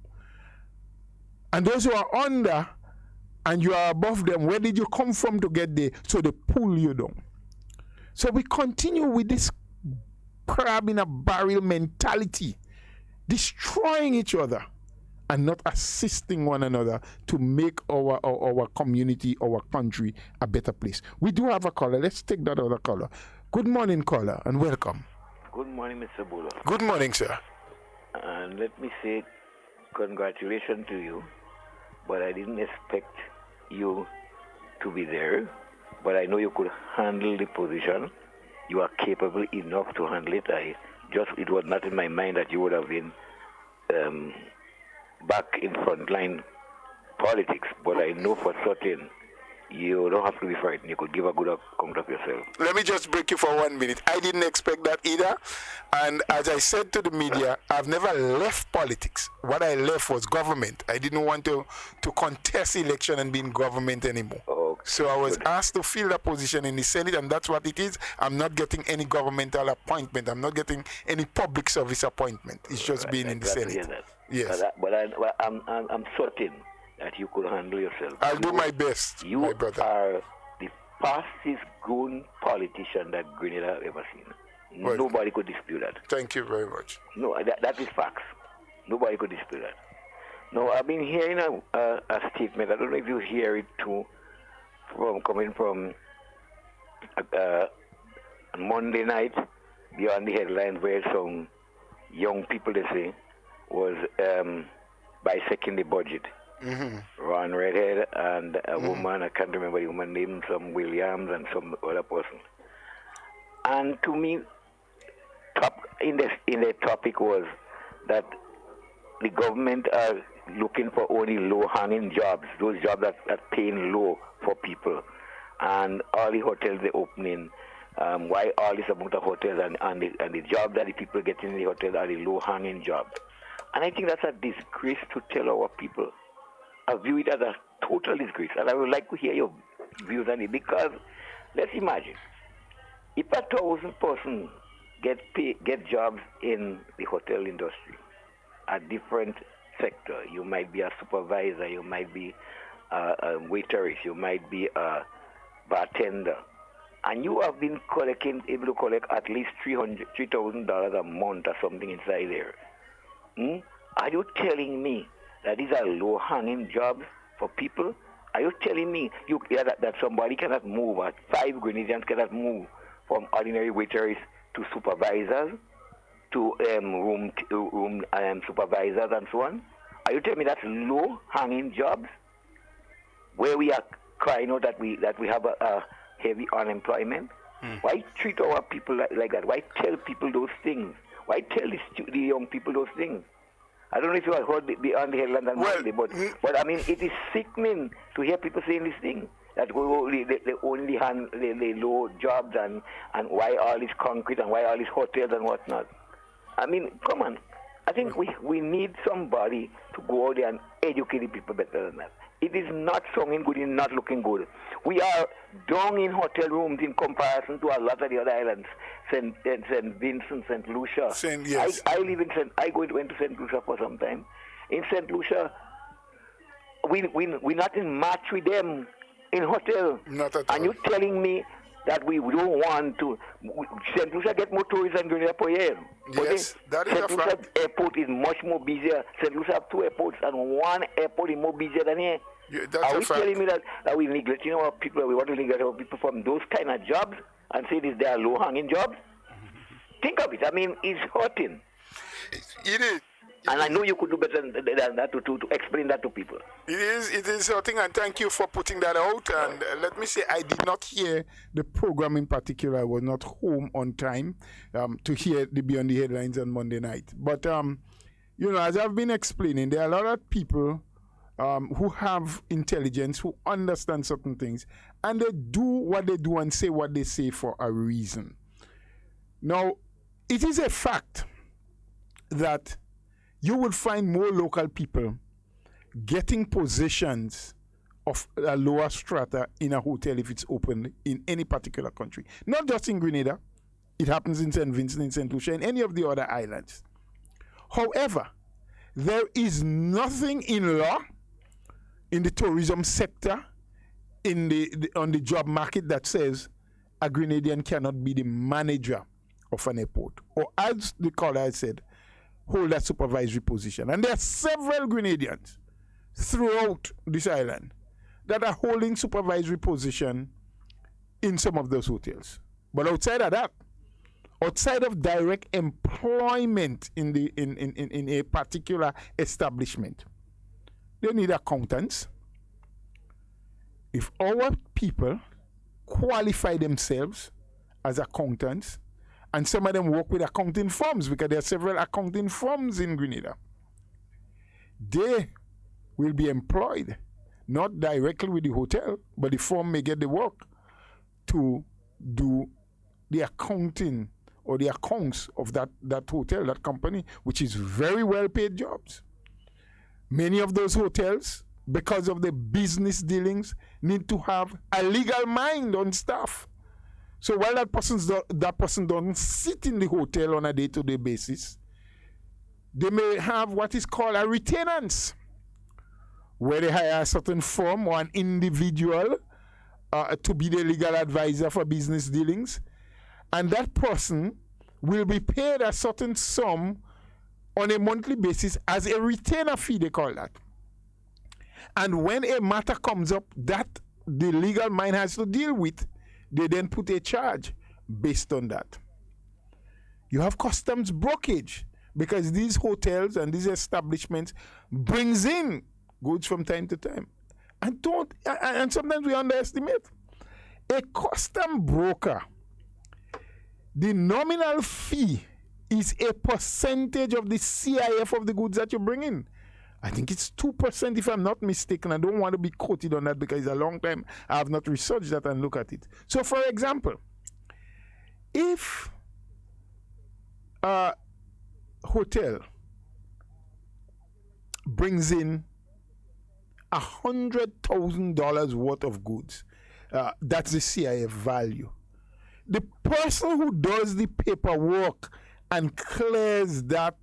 And those who are under and you are above them, where did you come from to get there? So they pull you down. So we continue with this crab in a barrel mentality, destroying each other and not assisting one another to make our community, our country a better place. We do have a caller. Let's take that other caller. Good morning, caller, and welcome. Good morning, Mr. Bula. Good morning, sir. And let me say congratulations to you, but I didn't expect you to be there, but I know you could handle the position. You are capable enough to handle it. It was not in my mind that you would have been back in frontline politics, but I know for certain you don't have to be frightened. You could give a good account of yourself. Let me just break you for 1 minute. I didn't expect that either. And as I said to the media, I've never left politics. What I left was government. I didn't want to contest election and be in government anymore. Okay. So I was asked to fill a position in the Senate, and that's what it is. I'm not getting any governmental appointment. I'm not getting any public service appointment. It's just being in the Senate. Yes. But I'm certain that you could handle yourself. I'll do my best, my brother. You are the fastest growing politician that Grenada ever seen. Well, nobody could dispute that. Thank you very much. No, that is facts. Nobody could dispute that. Now, I've been hearing a statement. I don't know if you hear it too, coming from Monday night, beyond the headline, where some young people, they say, was bisecting the budget. Mm-hmm. Ron Redhead and a woman, I can't remember the woman name, some Williams and some other person. And to me, in the topic was that the government are looking for only low-hanging jobs, those jobs that are paying low for people. And all the hotels they're opening, why all this amount of hotels and the job that the people get in the hotel are the low-hanging jobs. And I think that's a disgrace to tell our people. I view it as a total disgrace, and I would like to hear your views on it, because let's imagine if 1,000 persons get jobs in the hotel industry, a different sector. You might be a supervisor, you might be a waitress, you might be a bartender, and you have been able to collect at least $3,000 a month or something inside there. Are you telling me that these are low-hanging jobs for people? Are you telling me that somebody cannot move, 5 Grenadians cannot move from ordinary waiters to supervisors, to room supervisors and so on? Are you telling me that's low-hanging jobs where we are crying out that we have a heavy unemployment? Why treat our people like that? Why tell people those things? Why tell the young people those things? I don't know if you have heard on the headlines and Monday, but I mean, it is sickening to hear people saying these things. That they only hand the low jobs and why all this concrete and why all these hotels and whatnot. I mean, come on. I think we need somebody to go out there and educate the people better than that. It is not sounding good, it's not looking good. We are down in hotel rooms in comparison to a lot of the other islands, St. Vincent, St. Lucia. Yes. I live in went to St. Lucia for some time. In St. Lucia, we're not in match with them in hotel. Not at all. And you're telling me that we don't want to. St. Lucia get more tourists than Grenada per year. Yes, that is a St. Lucia fact. airport is much more busier. St. Lucia have 2 airports and 1 airport is more busier than here. Yeah, that's Are a we fact. telling me that we're neglecting our people, we want to neglect our people from those kind of jobs and say they are low-hanging jobs? Think of it. I mean, it's hurting. It is. And I know you could do better than that to explain that to people. It is hurting, and thank you for putting that out. And let me say, I did not hear the program in particular. I was not home on time to hear the Beyond the Headlines on Monday night. But, as I've been explaining, there are a lot of people who have intelligence, who understand certain things, and they do what they do and say what they say for a reason. Now, it is a fact that you will find more local people getting positions of a lower strata in a hotel if it's open in any particular country. Not just in Grenada. It happens in St. Vincent, in St. Lucia, and any of the other islands. However, there is nothing in law, in the tourism sector, on the job market that says a Grenadian cannot be the manager of an airport. Or as the caller said, hold a supervisory position. And there are several Grenadians throughout this island that are holding supervisory position in some of those hotels. But outside of that, outside of direct employment in a particular establishment, they need accountants. If our people qualify themselves as accountants, and some of them work with accounting firms because there are several accounting firms in Grenada, they will be employed, not directly with the hotel, but the firm may get the work to do the accounting or the accounts of that hotel, that company, which is very well paid jobs. Many of those hotels, because of the business dealings, need to have a legal mind on staff. So while that person doesn't sit in the hotel on a day-to-day basis, they may have what is called a retainance, where they hire a certain firm or an individual to be the legal advisor for business dealings, and that person will be paid a certain sum on a monthly basis as a retainer fee, they call that. And when a matter comes up that the legal mind has to deal with, they then put a charge based on that. You have customs brokerage because these hotels and these establishments brings in goods from time to time. And sometimes we underestimate. A custom broker, the nominal fee is a percentage of the CIF of the goods that you bring in. I think it's 2% if I'm not mistaken. I don't want to be quoted on that because it's a long time. I have not researched that and looked at it. So for example, if a hotel brings in $100,000 worth of goods, that's the CIF value. The person who does the paperwork and clears that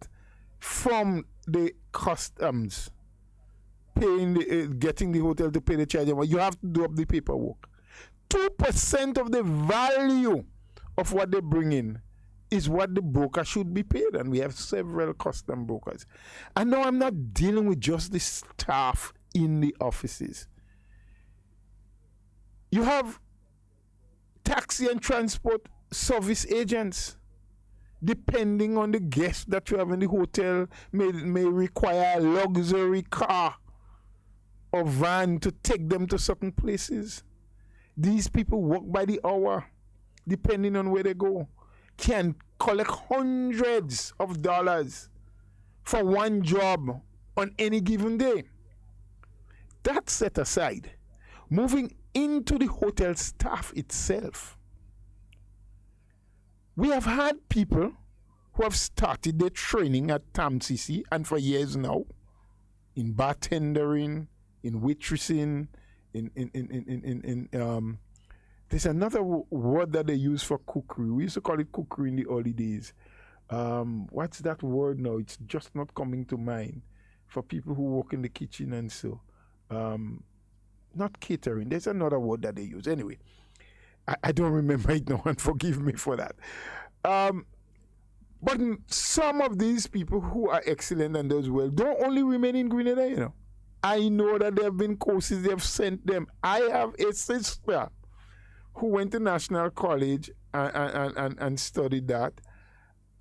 from the customs, getting the hotel to pay the charge, you have to do up the paperwork. 2% of the value of what they bring in is what the broker should be paid, and we have several custom brokers. And now I'm not dealing with just the staff in the offices. You have taxi and transport service agents. Depending on the guests that you have in the hotel, may require a luxury car or van to take them to certain places. These people work by the hour. depending on where they go, can collect hundreds of dollars for one job on any given day. That set aside, moving into the hotel staff itself, we have had people who have started their training at TAMCC and for years now, in bartendering, in waitressing, there's another word that they use for cookery. We used to call it cookery in the early days. What's that word now? It's just not coming to mind. For people who work in the kitchen and so. Not catering. There's another word that they use. Anyway, I don't remember it now, and forgive me for that. But some of these people who are excellent and does well don't only remain in Grenada, you know. I know that there have been courses they have sent them. I have a sister who went to National College and studied that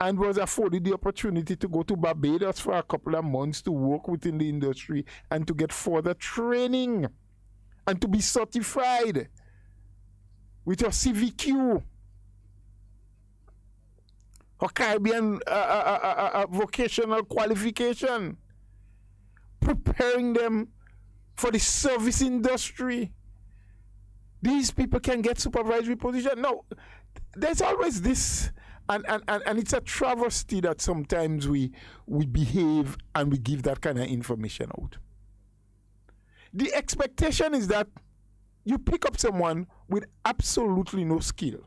and was afforded the opportunity to go to Barbados for a couple of months to work within the industry and to get further training and to be certified with your CVQ or Caribbean vocational qualification, preparing them for the service industry. These people can get supervisory position. No, there's always this, and it's a travesty that sometimes we behave and we give that kind of information out. The expectation is that you pick up someone with absolutely no skill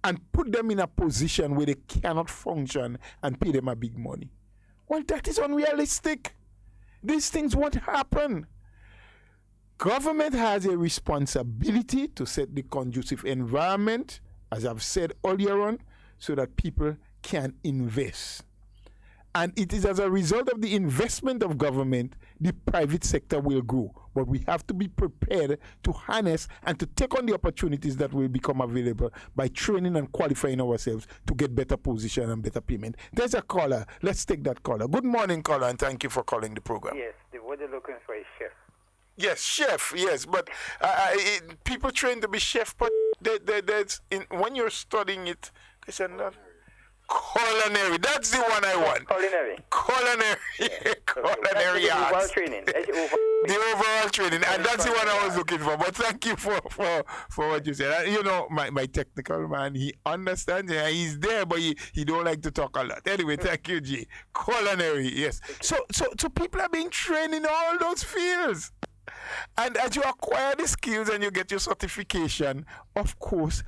and put them in a position where they cannot function and pay them a big money. Well, that is unrealistic. These things won't happen. Government has a responsibility to set the conducive environment, as I've said earlier on, so that people can invest. And it is as a result of the investment of government, the private sector will grow. But we have to be prepared to harness and to take on the opportunities that will become available by training and qualifying ourselves to get better position and better payment. There's a caller. Let's take that caller. Good morning, caller, and thank you for calling the program. Yes, what they're looking for is chef. Yes, chef, yes. But people train to be chef, but when you're studying it, there's another. Culinary, that's the one I want. Culinary. Culinary arts. Overall training. The overall training, and that's the one I was looking for. But thank you for what you said. You know, my technical man, he understands. He's there, but he don't like to talk a lot. Anyway, thank you, G. Culinary, yes. So people are being trained in all those fields. And as you acquire the skills and you get your certification, of course,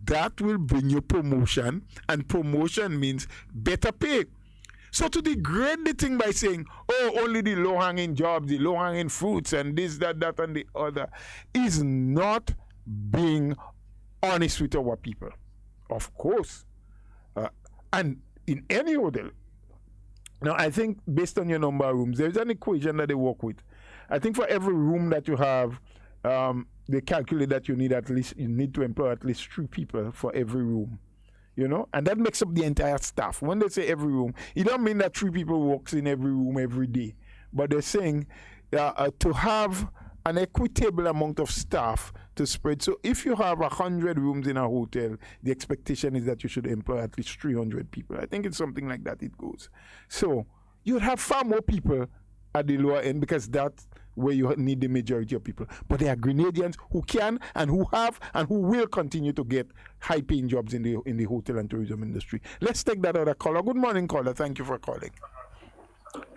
that will bring you promotion, and promotion means better pay. So to degrade the thing by saying, oh, only the low-hanging jobs, the low-hanging fruits, and this, that, and the other, is not being honest with our people. Of course. And in any hotel, now I think based on your number of rooms, there's an equation that they work with. I think for every room that you have, they calculate that you need to employ at least 3 people for every room, you know, and that makes up the entire staff. When they say every room, it don't mean that 3 people works in every room every day, but they're saying to have an equitable amount of staff to spread. So if you have 100 rooms in a hotel, the expectation is that you should employ at least 300 people. I think it's something like that it goes. So you'd have far more people at the lower end because that's where you need the majority of people. But there are Grenadians who can and who have and who will continue to get high-paying jobs in the hotel and tourism industry. Let's take that other caller. Good morning, caller. Thank you for calling.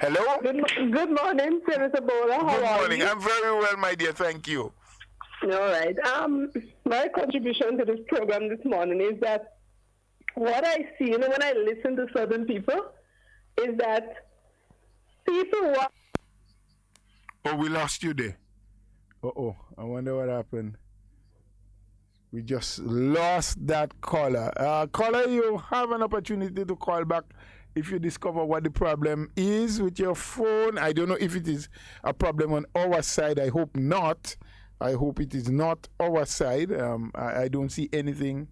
Hello? Good morning, Senator Bola. How Good morning. are you? I'm very well, my dear. Thank you. All right. My contribution to this program this morning is that what I see, you know, when I listen to certain people, is that people want... Oh, we lost you there. I wonder what happened. We just lost that caller. Caller, you have an opportunity to call back if you discover what the problem is with your phone. I don't know if it is a problem on our side. I hope not. I hope it is not our side. I don't see anything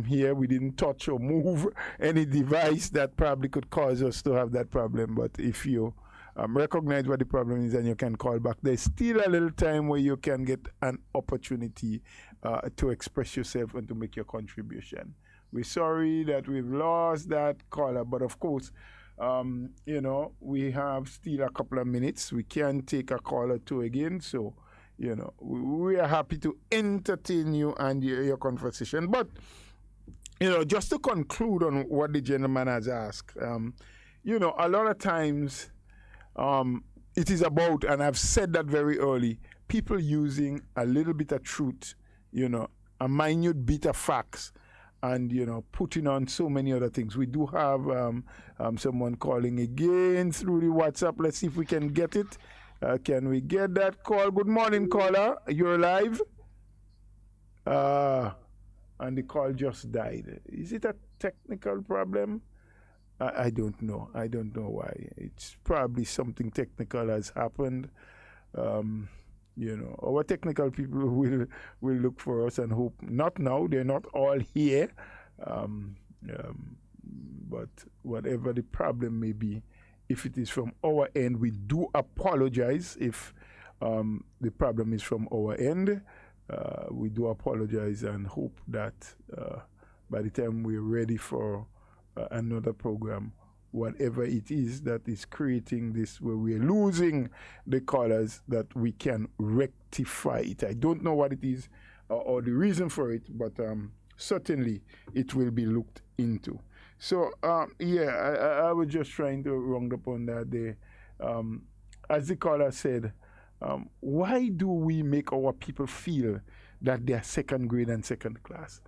here. We didn't touch or move any device that probably could cause us to have that problem. But if you recognize what the problem is and you can call back. There's still a little time where you can get an opportunity to express yourself and to make your contribution. We're sorry that we've lost that caller, but of course, we have still a couple of minutes. We can take a call or two again, so we are happy to entertain you and your conversation. But just to conclude on what the gentleman has asked, a lot of times it is about, and I've said that very early, people using a little bit of truth, a minute bit of facts, and putting on so many other things. We do have someone calling again through the WhatsApp. Let's see if we can get it. Can we get that call? Good morning, caller. You're live. And the call just died. Is it a technical problem? I don't know. I don't know why. It's probably something technical has happened. Our technical people will look for us and hope. Not now. They're not all here. But whatever the problem may be, if it is from our end, we do apologize. If the problem is from our end, we do apologize and hope that by the time we're ready for another program, whatever it is that is creating this, where we're losing the callers, that we can rectify it. I don't know what it is or the reason for it, but certainly it will be looked into. So, I was just trying to round up on that. As the caller said, why do we make our people feel that they are second grade and second class?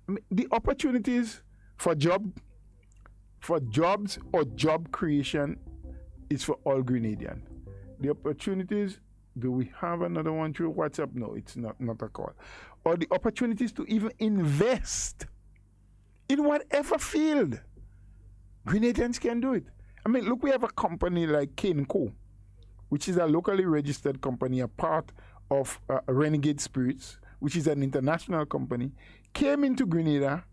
I mean, the opportunities for jobs or job creation is for all Grenadians. The opportunities, do we have another one through WhatsApp? No, it's not a call. Or the opportunities to even invest in whatever field. Grenadians can do it. I mean, look, we have a company like Carriacou, which is a locally registered company, a part of Renegade Spirits, which is an international company, came into Grenada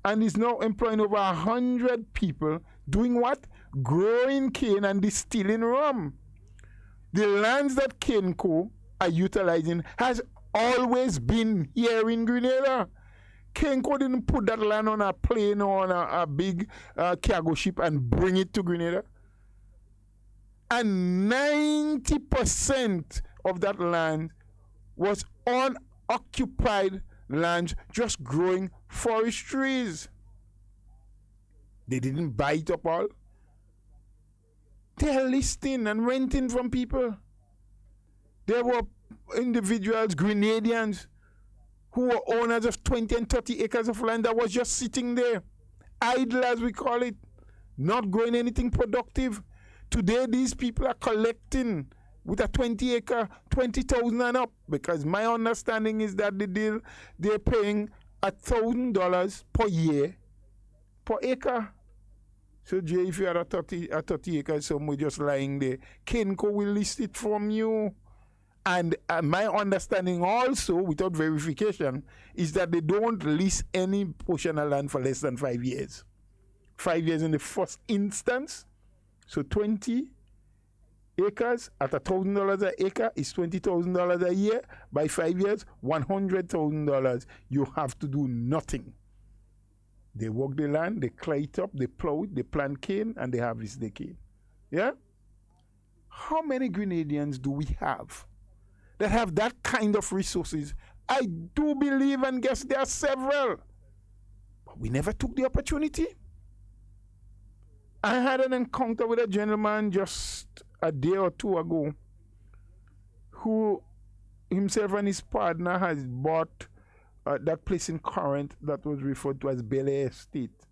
and is now employing over 100 people doing what? Growing cane and distilling rum. The lands that Carriacou are utilizing has always been here in Grenada. Carriacou didn't put that land on a plane or on a big cargo ship and bring it to Grenada. And 90% of that land was unoccupied land, just growing forest trees. They didn't buy it up all. They are listing and renting from people. There were individuals, Grenadians, who were owners of 20 and 30 acres of land that was just sitting there, idle as we call it, not growing anything productive. Today, these people are collecting with a 20 acre, 20,000 and up, because my understanding is that the deal, they're paying $1,000 per year per acre. So, Jay, if you had a 30 acres somewhere just lying there, Carriacou will list it from you. And my understanding also, without verification, is that they don't list any portion of land for less than 5 years. 5 years in the first instance. So 20 acres at $1,000 an acre is $20,000 a year. By 5 years, $100,000. You have to do nothing. They work the land, they clear it up, they plow it, they plant cane, and they harvest the cane. Yeah? How many Grenadians do we have that have that kind of resources? I do believe and guess there are several. But we never took the opportunity. I had an encounter with a gentleman just a day or two ago who himself and his partner has bought that place in Corinth that was referred to as Bel Air Estate.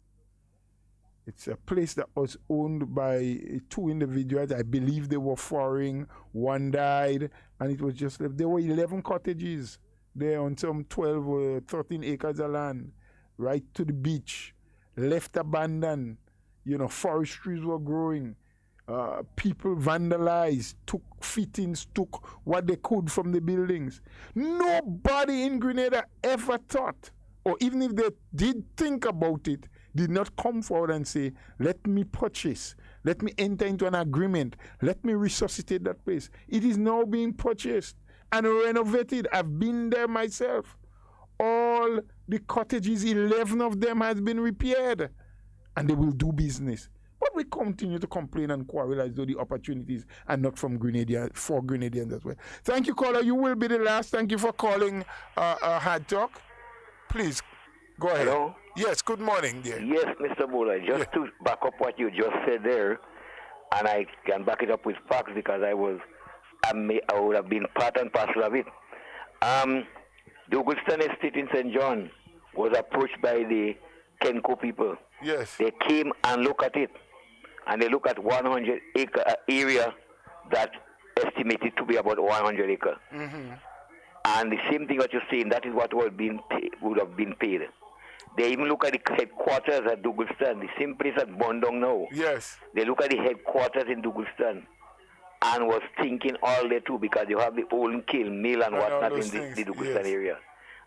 It's a place that was owned by two individuals. I believe they were foreign. One died, and it was just left. There were 11 cottages there on some 12 or 13 acres of land, right to the beach, left abandoned. Forest trees were growing. People vandalized, took fittings, took what they could from the buildings. Nobody in Grenada ever thought, or even if they did think about it, did not come forward and say, let me purchase, let me enter into an agreement, let me resuscitate that place. It is now being purchased and renovated. I've been there myself. All the cottages, 11 of them has been repaired, and they will do business. But we continue to complain and quarrel as though the opportunities are not from Grenadians, for Grenadians as well. Thank you, caller. You will be the last. Thank you for calling Hard Talk. Please, go ahead. Hello? Yes, good morning, dear. Yes, Mr. Bowler. Just to back up what you just said there, and I can back it up with facts because I would have been part and parcel of it. The Augustin Estate in St. John was approached by the Carriacou people. Yes. They came and looked at it, and they looked at 100-acre area that estimated to be about 100 acres. Mm-hmm. And the same thing that you're saying, that is what would have been paid. They even look at the headquarters at Douglaston, the same place at Bondong now. Yes. They look at the headquarters in Douglaston and was thinking all day too, because you have the old kiln mill and whatnot in the Douglaston area.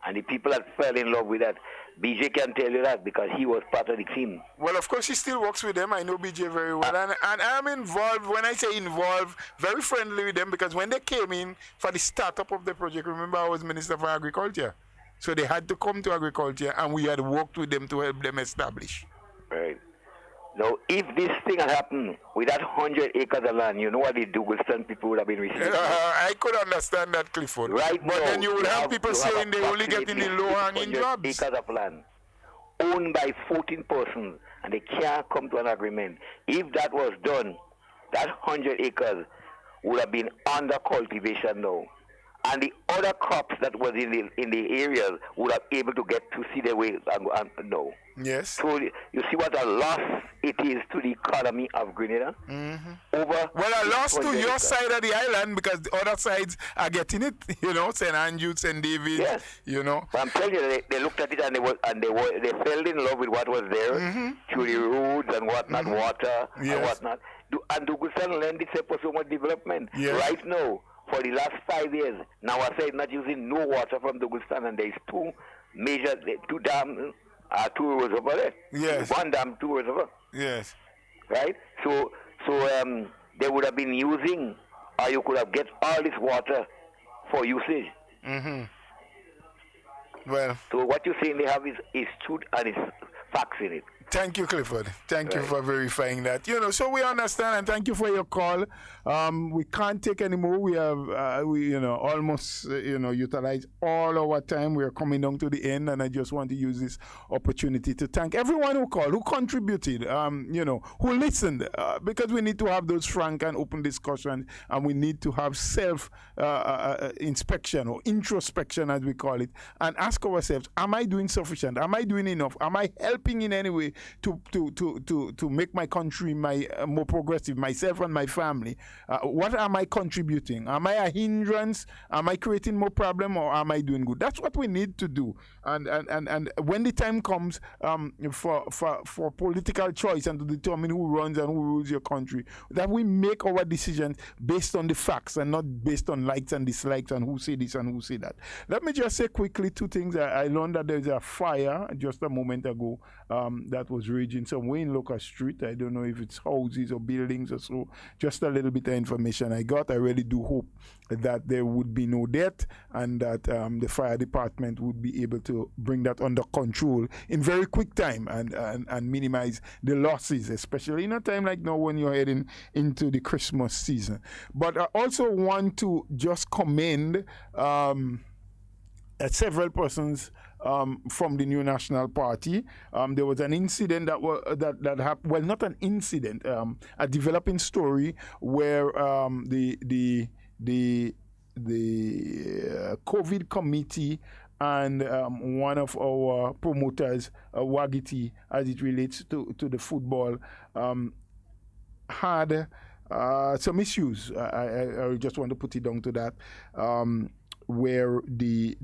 And the people that fell in love with that, BJ can tell you that because he was part of the team. Well, of course, he still works with them. I know BJ very well. And I'm involved, when I say involved, very friendly with them, because when they came in for the startup of the project, remember I was Minister for Agriculture. So they had to come to agriculture, and we had worked with them to help them establish. Right. Now, if this thing had happened with that 100 acres of land, you know what the Douglaston people would have been receiving? I could understand that, Clifford. Right. But now, then you would have people saying they only get in the low-hanging jobs. Acres of land owned by 14 persons, and they can't come to an agreement. If that was done, that 100 acres would have been under cultivation now. And the other crops that was in the areas would have able to get to see their way and no. Yes. So you see what a loss it is to the economy of Grenada. Mm-hmm. Well, a loss to your side of the island, because the other sides are getting it. You know, St. Andrews, St. David. Yes. You know. But I'm telling you, they looked at it and they fell in love with what was there, through the roads and whatnot, water and whatnot. And Douglaston lend itself for so much development. Yes. Right now, for the last 5 years, now I say not using no water from Douglaston, and there's two dams, 2 roads over there. Yes. 1 dam, 2 roads over. Yes. Right? So they would have been using, or you could have get all this water for usage. Mm-hmm. Well. So what you're saying they have is truth and it's facts in it. Thank you, Clifford. Thank you for verifying that. You know, so we understand, and thank you for your call. We can't take any more. We have, almost, utilized all our time. We are coming down to the end, and I just want to use this opportunity to thank everyone who called, who contributed, who listened, because we need to have those frank and open discussions, and we need to have self-inspection or introspection, as we call it, and ask ourselves, am I doing sufficient? Am I doing enough? Am I helping in any way to make my country more progressive, myself and my family? What am I contributing? Am I a hindrance? Am I creating more problem, or am I doing good? That's what we need to do. And when the time comes for political choice and to determine who runs and who rules your country, that we make our decisions based on the facts and not based on likes and dislikes and who say this and who say that. Let me just say quickly 2 things. I learned that there's a fire just a moment ago that was raging somewhere in Locust Street. I don't know if it's houses or buildings or so. Just a little bit of information I got. I really do hope that there would be no death, and that the fire department would be able to bring that under control in very quick time and minimize the losses, especially in a time like now when you're heading into the Christmas season. But I also want to just commend several persons from the New National Party. There was an incident that happened. Well, not an incident, a developing story where the COVID committee and one of our promoters, WAGITI, as it relates to the football, had some issues. I just want to put it down to that. Where the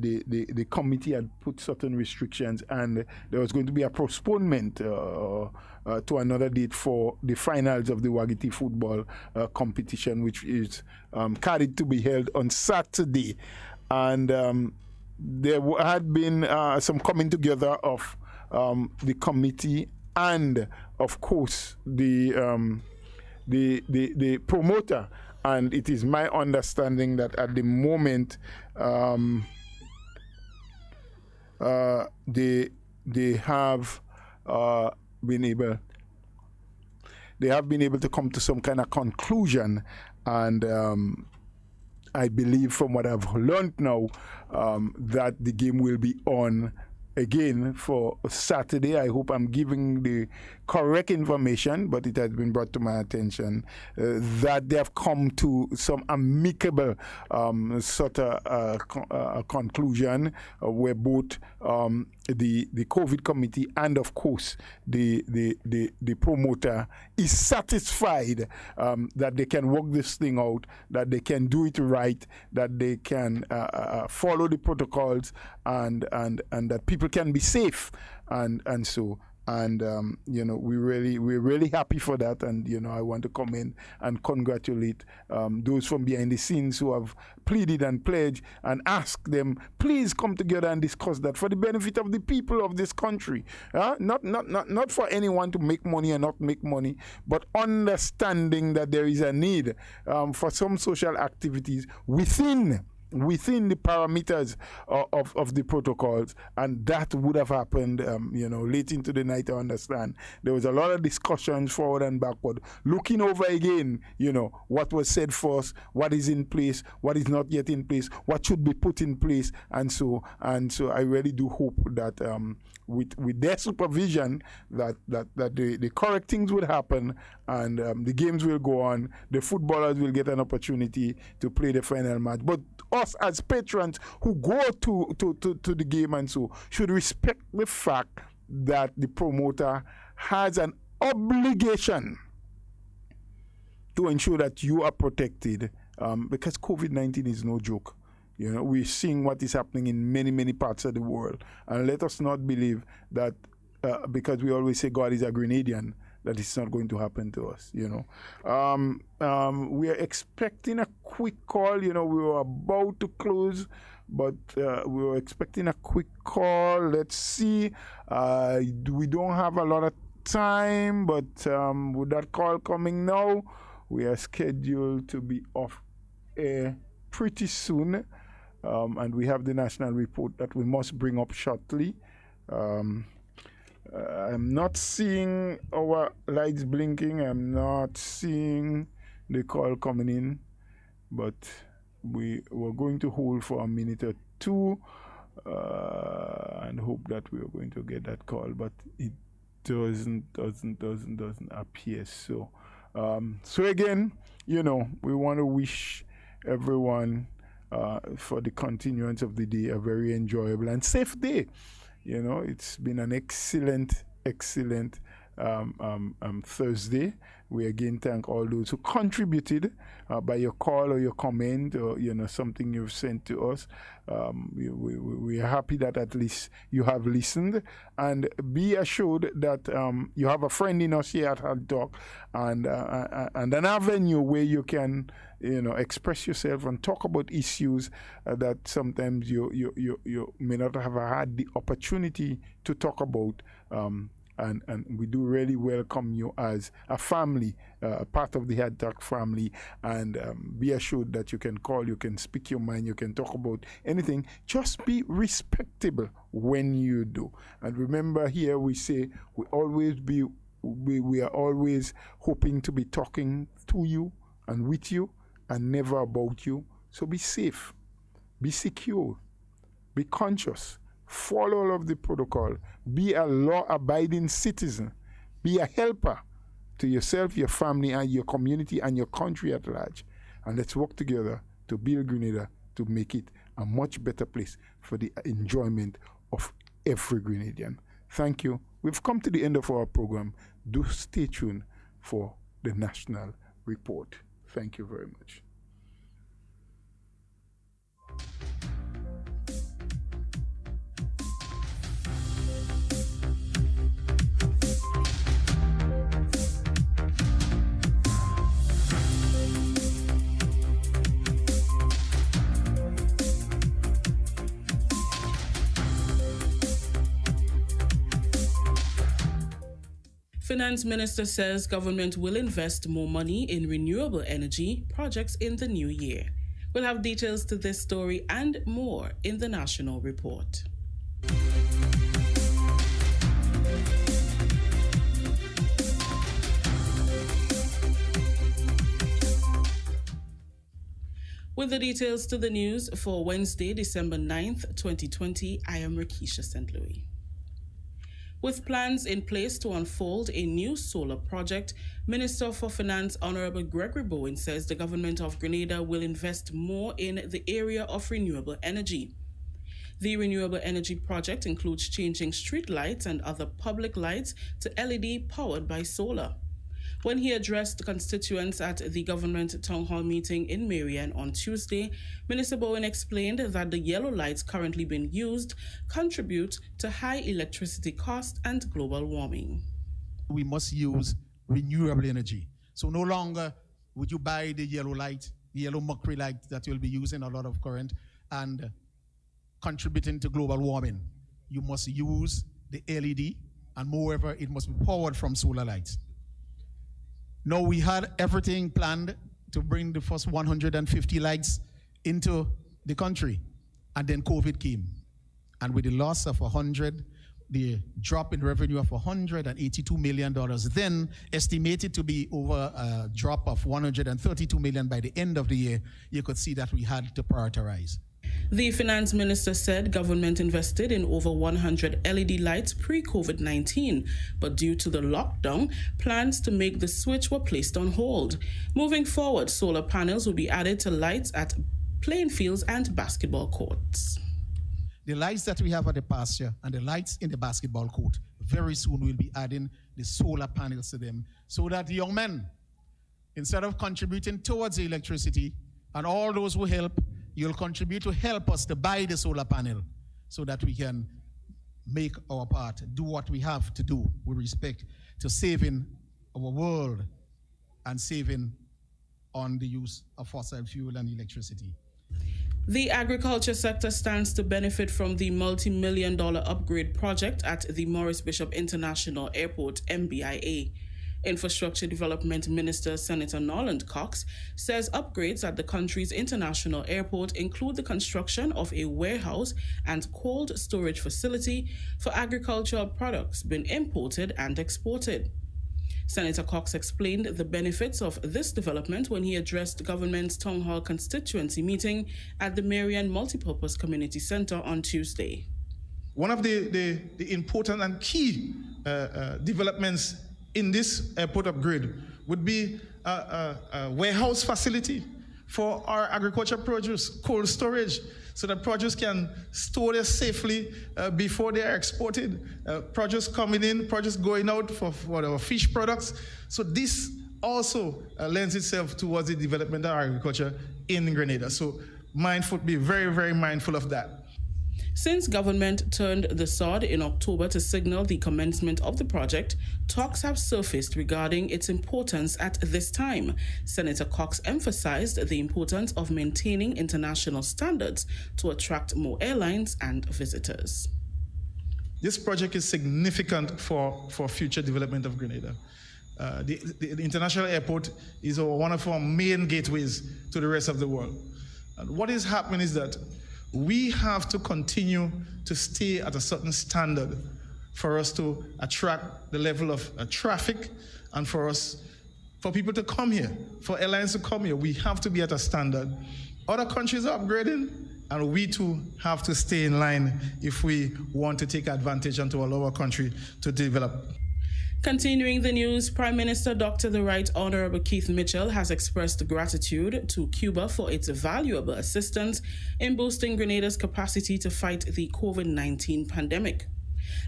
committee had put certain restrictions, and there was going to be a postponement to another date for the finals of the Wagiti football competition, which is carried to be held on Saturday. And there had been some coming together of the committee and of course the promoter. And it is my understanding that at the moment they have been able to come to some kind of conclusion, and I believe from what I've learned now that the game will be on again for Saturday. I hope I'm giving the correct information, but it has been brought to my attention that they have come to some amicable sort of conclusion where both the COVID committee and of course the promoter is satisfied that they can work this thing out, that they can do it right, that they can follow the protocols, and that people can be safe, and so. And we're really happy for that, and I want to commend and congratulate those from behind the scenes who have pleaded and pledged and asked them, please come together and discuss that for the benefit of the people of this country. Not for anyone to make money or not make money, but understanding that there is a need for some social activities within the parameters of the protocols, and that would have happened late into the night. I understand there was a lot of discussions forward and backward, looking over again what was said first, what is in place, what is not yet in place, what should be put in place, and so I really do hope that with their supervision that the correct things would happen, and the games will go on, the footballers will get an opportunity to play the final match. But us as patrons who go to the game and so should respect the fact that the promoter has an obligation to ensure that you are protected, because COVID-19 is no joke. We're seeing what is happening in many, many parts of the world. And let us not believe that because we always say God is a Grenadian, that it's not going to happen to us, We are expecting a quick call. We were about to close, but we were expecting a quick call. Let's see. We don't have a lot of time, but with that call coming now, we are scheduled to be off air pretty soon. And we have the national report that we must bring up shortly. I'm not seeing our lights blinking. I'm not seeing the call coming in, but we were going to hold for a minute or two and hope that we are going to get that call, but it doesn't appear so. So again, we want to wish everyone for the continuance of the day a very enjoyable and safe day. It's been an excellent Thursday. We again thank all those who contributed by your call or your comment or something you've sent to us. We are happy that at least you have listened, and be assured that you have a friend in us here at HARDTALK, and an avenue where you can express yourself and talk about issues that sometimes you may not have had the opportunity to talk about. And we do really welcome you as a family, a part of the HARDTALK family, and be assured that you can call, you can speak your mind, you can talk about anything. Just be respectable when you do. And remember, here we say we are always hoping to be talking to you and with you and never about you. So be safe, be secure, be conscious. Follow all of the protocol. Be a law-abiding citizen. Be a helper to yourself, your family, and your community, and your country at large. And let's work together to build Grenada, to make it a much better place for the enjoyment of every Grenadian. Thank you. We've come to the end of our program. Do stay tuned for the national report. Thank you very much. Finance Minister says government will invest more money in renewable energy projects in the new year. We'll have details to this story and more in the National Report. With the details to the news for Wednesday, December 9th, 2020, I am Rakisha St. Louis. With plans in place to unfold a new solar project, Minister for Finance Honorable Gregory Bowen says the government of Grenada will invest more in the area of renewable energy. The renewable energy project includes changing street lights and other public lights to LED powered by solar. When he addressed constituents at the government town hall meeting in Marion on Tuesday, Minister Bowen explained that the yellow lights currently being used contribute to high electricity costs and global warming. We must use renewable energy. So no longer would you buy the yellow light, the yellow mercury light that will be using a lot of current and contributing to global warming. You must use the LED, and moreover, it must be powered from solar lights. Now, we had everything planned to bring the first 150 lights into the country, and then COVID came. And with the loss of 100, the drop in revenue of $182 million, then estimated to be over a drop of $132 million by the end of the year, you could see that we had to prioritize. The finance minister said government invested in over 100 LED lights pre-COVID-19, but due to the lockdown, plans to make the switch were placed on hold. Moving forward, solar panels will be added to lights at playing fields and basketball courts. The lights that we have at the pasture and the lights in the basketball court, very soon we'll be adding the solar panels to them so that the young men, instead of contributing towards the electricity, and all those who help, you'll contribute to help us to buy the solar panel so that we can make our part, do what we have to do with respect to saving our world and saving on the use of fossil fuel and electricity. The agriculture sector stands to benefit from the multi-million-dollar upgrade project at the Maurice Bishop International Airport, MBIA. Infrastructure Development Minister Senator Norland Cox says upgrades at the country's international airport include the construction of a warehouse and cold storage facility for agricultural products being imported and exported. Senator Cox explained the benefits of this development when he addressed the government's town hall constituency meeting at the Marion Multipurpose Community Center on Tuesday. One of the important and key developments in this airport upgrade would be a warehouse facility for our agriculture produce, cold storage, so that produce can store there safely before they are exported. Produce coming in, produce going out for our fish products. So this also lends itself towards the development of agriculture in Grenada. So be very, very mindful of that. Since government turned the sod in October to signal the commencement of the project, talks have surfaced regarding its importance at this time. Senator Cox emphasized the importance of maintaining international standards to attract more airlines and visitors. This project is significant for future development of Grenada. The international airport is one of our main gateways to the rest of the world. And what is happening is that we have to continue to stay at a certain standard for us to attract the level of traffic and for people to come here, for airlines to come here. We have to be at a standard. Other countries are upgrading, and we too have to stay in line if we want to take advantage and to allow our country to develop. Continuing the news, Prime Minister Dr. The Right Honorable Keith Mitchell has expressed gratitude to Cuba for its valuable assistance in boosting Grenada's capacity to fight the COVID-19 pandemic.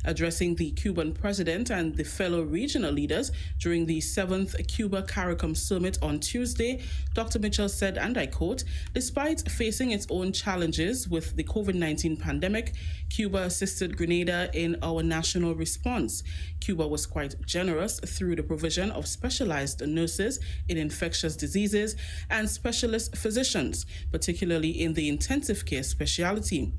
Addressing the Cuban president and the fellow regional leaders during the 7th Cuba CARICOM summit on Tuesday, Dr. Mitchell said, and I quote, "Despite facing its own challenges with the COVID-19 pandemic, Cuba assisted Grenada in our national response. Cuba was quite generous through the provision of specialized nurses in infectious diseases and specialist physicians, particularly in the intensive care specialty.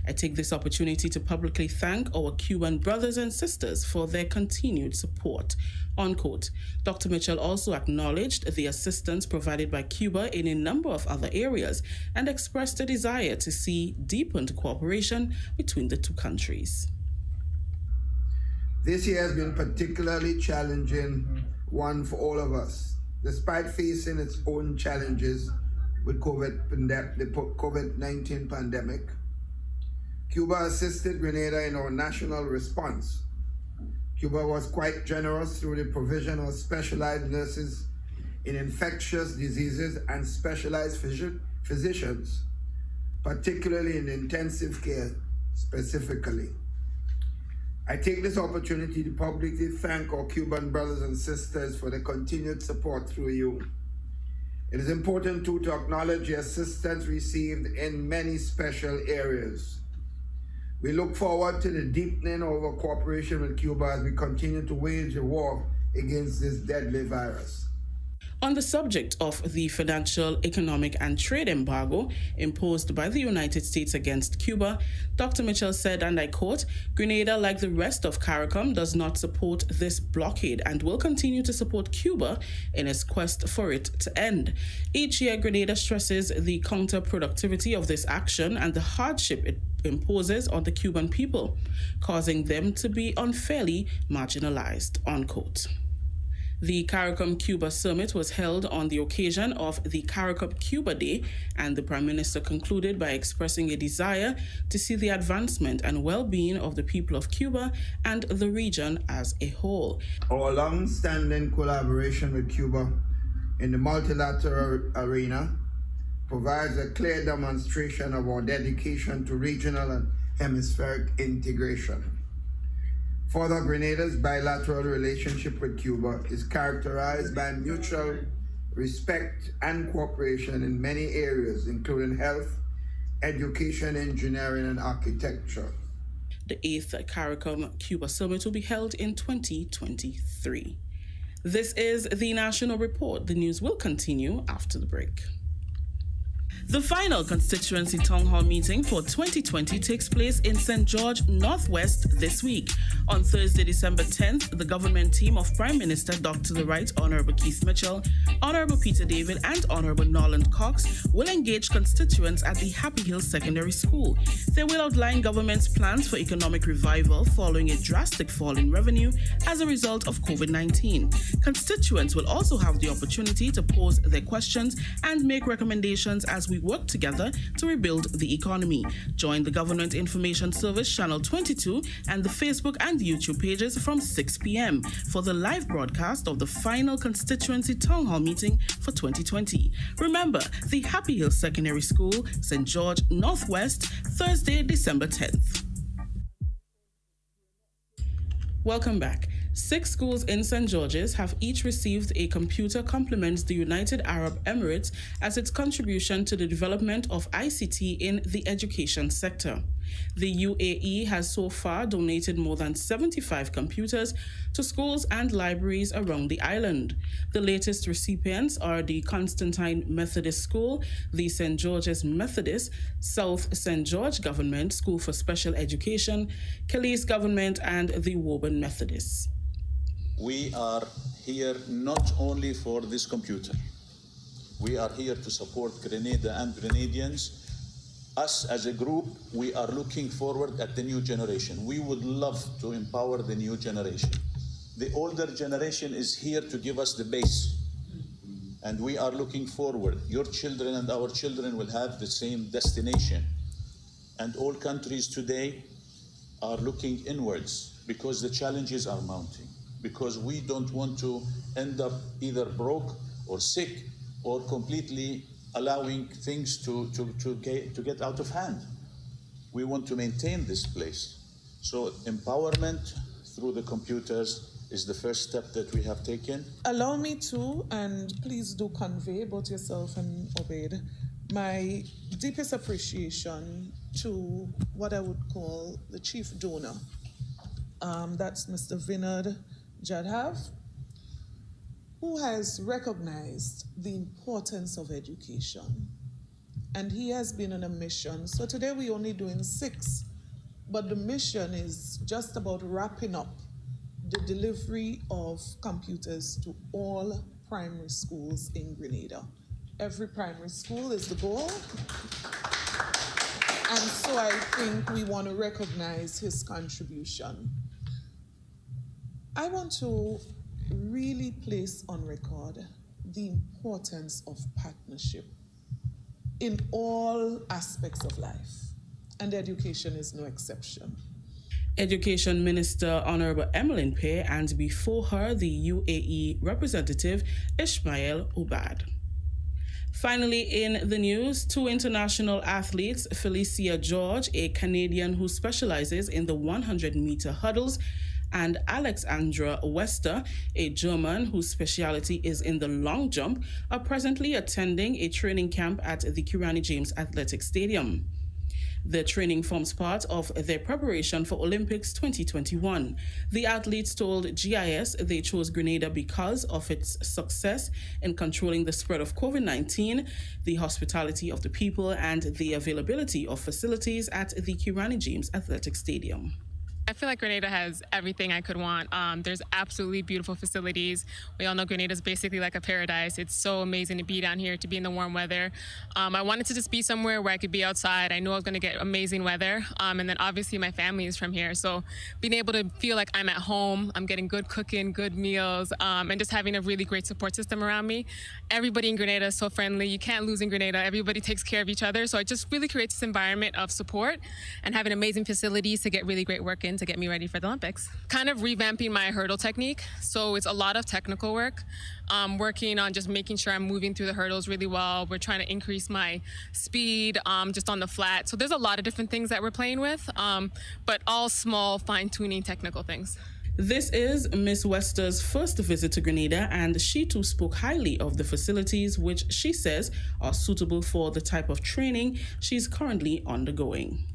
I take this opportunity to publicly thank our Cuban brothers and sisters for their continued support, unquote. Dr. Mitchell also acknowledged the assistance provided by Cuba in a number of other areas and expressed a desire to see deepened cooperation between the two countries. This year has been particularly challenging one for all of us. Despite facing its own challenges with the COVID-19 pandemic, Cuba assisted Grenada in our national response. Cuba was quite generous through the provision of specialized nurses in infectious diseases and specialized physicians, particularly in intensive care specifically. I take this opportunity to publicly thank our Cuban brothers and sisters for their continued support through you. It is important too to acknowledge the assistance received in many special areas. We look forward to the deepening of our cooperation with Cuba as we continue to wage a war against this deadly virus. On the subject of the financial, economic, and trade embargo imposed by the United States against Cuba, Dr. Mitchell said, and I quote, "Grenada, like the rest of CARICOM, does not support this blockade and will continue to support Cuba in its quest for it to end. Each year, Grenada stresses the counterproductivity of this action and the hardship it imposes on the Cuban people, causing them to be unfairly marginalized," unquote. The CARICOM-Cuba Summit was held on the occasion of the CARICOM-Cuba Day, and the Prime Minister concluded by expressing a desire to see the advancement and well-being of the people of Cuba and the region as a whole. Our long-standing collaboration with Cuba in the multilateral arena provides a clear demonstration of our dedication to regional and hemispheric integration. Further, Grenada's bilateral relationship with Cuba is characterized by mutual respect and cooperation in many areas, including health, education, engineering, and architecture. The 8th CARICOM-Cuba Summit will be held in 2023. This is the National Report. The news will continue after the break. The final constituency town hall meeting for 2020 takes place in St. George, Northwest this week. On Thursday, December 10th, the government team of Prime Minister Dr. the Right Honorable Keith Mitchell, Honorable Peter David, and Honorable Norland Cox will engage constituents at the Happy Hill Secondary School. They will outline government's plans for economic revival following a drastic fall in revenue as a result of COVID-19. Constituents will also have the opportunity to pose their questions and make recommendations as we work together to rebuild the economy. Join the Government Information Service Channel 22 and the Facebook and YouTube pages from 6 p.m. for the live broadcast of the final constituency town hall meeting for 2020. Remember, the Happy Hill Secondary School, St. George, Northwest, Thursday, December 10th. Welcome back. 6 schools in St. George's have each received a computer compliments the United Arab Emirates as its contribution to the development of ICT in the education sector. The UAE has so far donated more than 75 computers to schools and libraries around the island. The latest recipients are the Constantine Methodist School, the St. George's Methodist, South St. George Government School for Special Education, Calais Government, and the Woburn Methodists. We are here not only for this computer. We are here to support Grenada and Grenadians. Us as a group, we are looking forward at the new generation. We would love to empower the new generation. The older generation is here to give us the base. And we are looking forward. Your children and our children will have the same destination. And all countries today are looking inwards because the challenges are mounting. Because we don't want to end up either broke or sick or completely allowing things to get out of hand. We want to maintain this place. So empowerment through the computers is the first step that we have taken. Allow me to, and please do convey, both yourself and Obaid, my deepest appreciation to what I would call the chief donor. That's Mr. Vinod Jadhav, who has recognized the importance of education and he has been on a mission. So today we're only doing 6, but the mission is just about wrapping up the delivery of computers to all primary schools in Grenada. Every primary school is the goal. And so I think we want to recognize his contribution. I want to really place on record the importance of partnership in all aspects of life, and education is no exception. Education Minister Honorable Emmeline Pay, and before her, the UAE representative Ismail Ubad. Finally, in the news, 2 international athletes, Felicia George, a Canadian who specializes in the 100-meter hurdles, and Alexandra Wester, a German whose specialty is in the long jump, are presently attending a training camp at the Kirani James Athletic Stadium. The training forms part of their preparation for Olympics 2021. The athletes told GIS they chose Grenada because of its success in controlling the spread of COVID-19, the hospitality of the people, and the availability of facilities at the Kirani James Athletic Stadium. I feel like Grenada has everything I could want. There's absolutely beautiful facilities. We all know Grenada is basically like a paradise. It's so amazing to be down here, to be in the warm weather. I wanted to just be somewhere where I could be outside. I knew I was going to get amazing weather. And then obviously my family is from here. So being able to feel like I'm at home, I'm getting good cooking, good meals, and just having a really great support system around me. Everybody in Grenada is so friendly. You can't lose in Grenada. Everybody takes care of each other. So it just really creates this environment of support and having amazing facilities to get really great work in to get me ready for the Olympics. Kind of revamping my hurdle technique. So it's a lot of technical work, working on just making sure I'm moving through the hurdles really well. We're trying to increase my speed just on the flat. So there's a lot of different things that we're playing with, but all small, fine-tuning technical things. This is Miss Wester's first visit to Grenada, and she too spoke highly of the facilities, which she says are suitable for the type of training she's currently undergoing.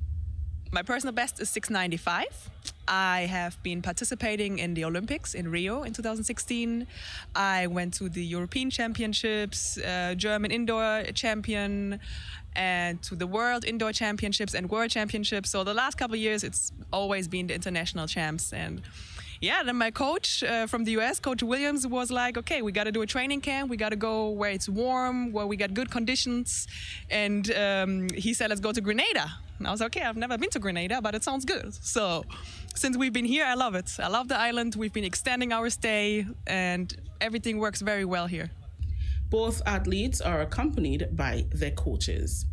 My personal best is 695. I have been participating in the Olympics in Rio in 2016. I went to the European Championships, German Indoor Champion, and to the World Indoor Championships and World Championships. So the last couple of years, it's always been the international champs. And yeah, then my coach from the US, Coach Williams, was like, okay, we got to do a training camp. We got to go where it's warm, where we got good conditions. And he said, let's go to Grenada. And I was like, okay, I've never been to Grenada, but it sounds good. So since we've been here, I love it. I love the island. We've been extending our stay, and everything works very well here. Both athletes are accompanied by their coaches.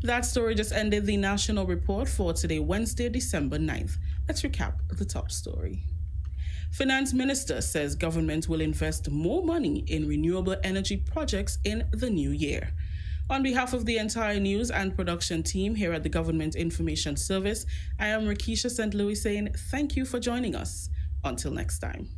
That story just ended the national report for today, Wednesday, December 9th. Let's recap the top story. Finance Minister says government will invest more money in renewable energy projects in the new year. On behalf of the entire news and production team here at the Government Information Service, I am Rakisha St. Louis saying thank you for joining us. Until next time.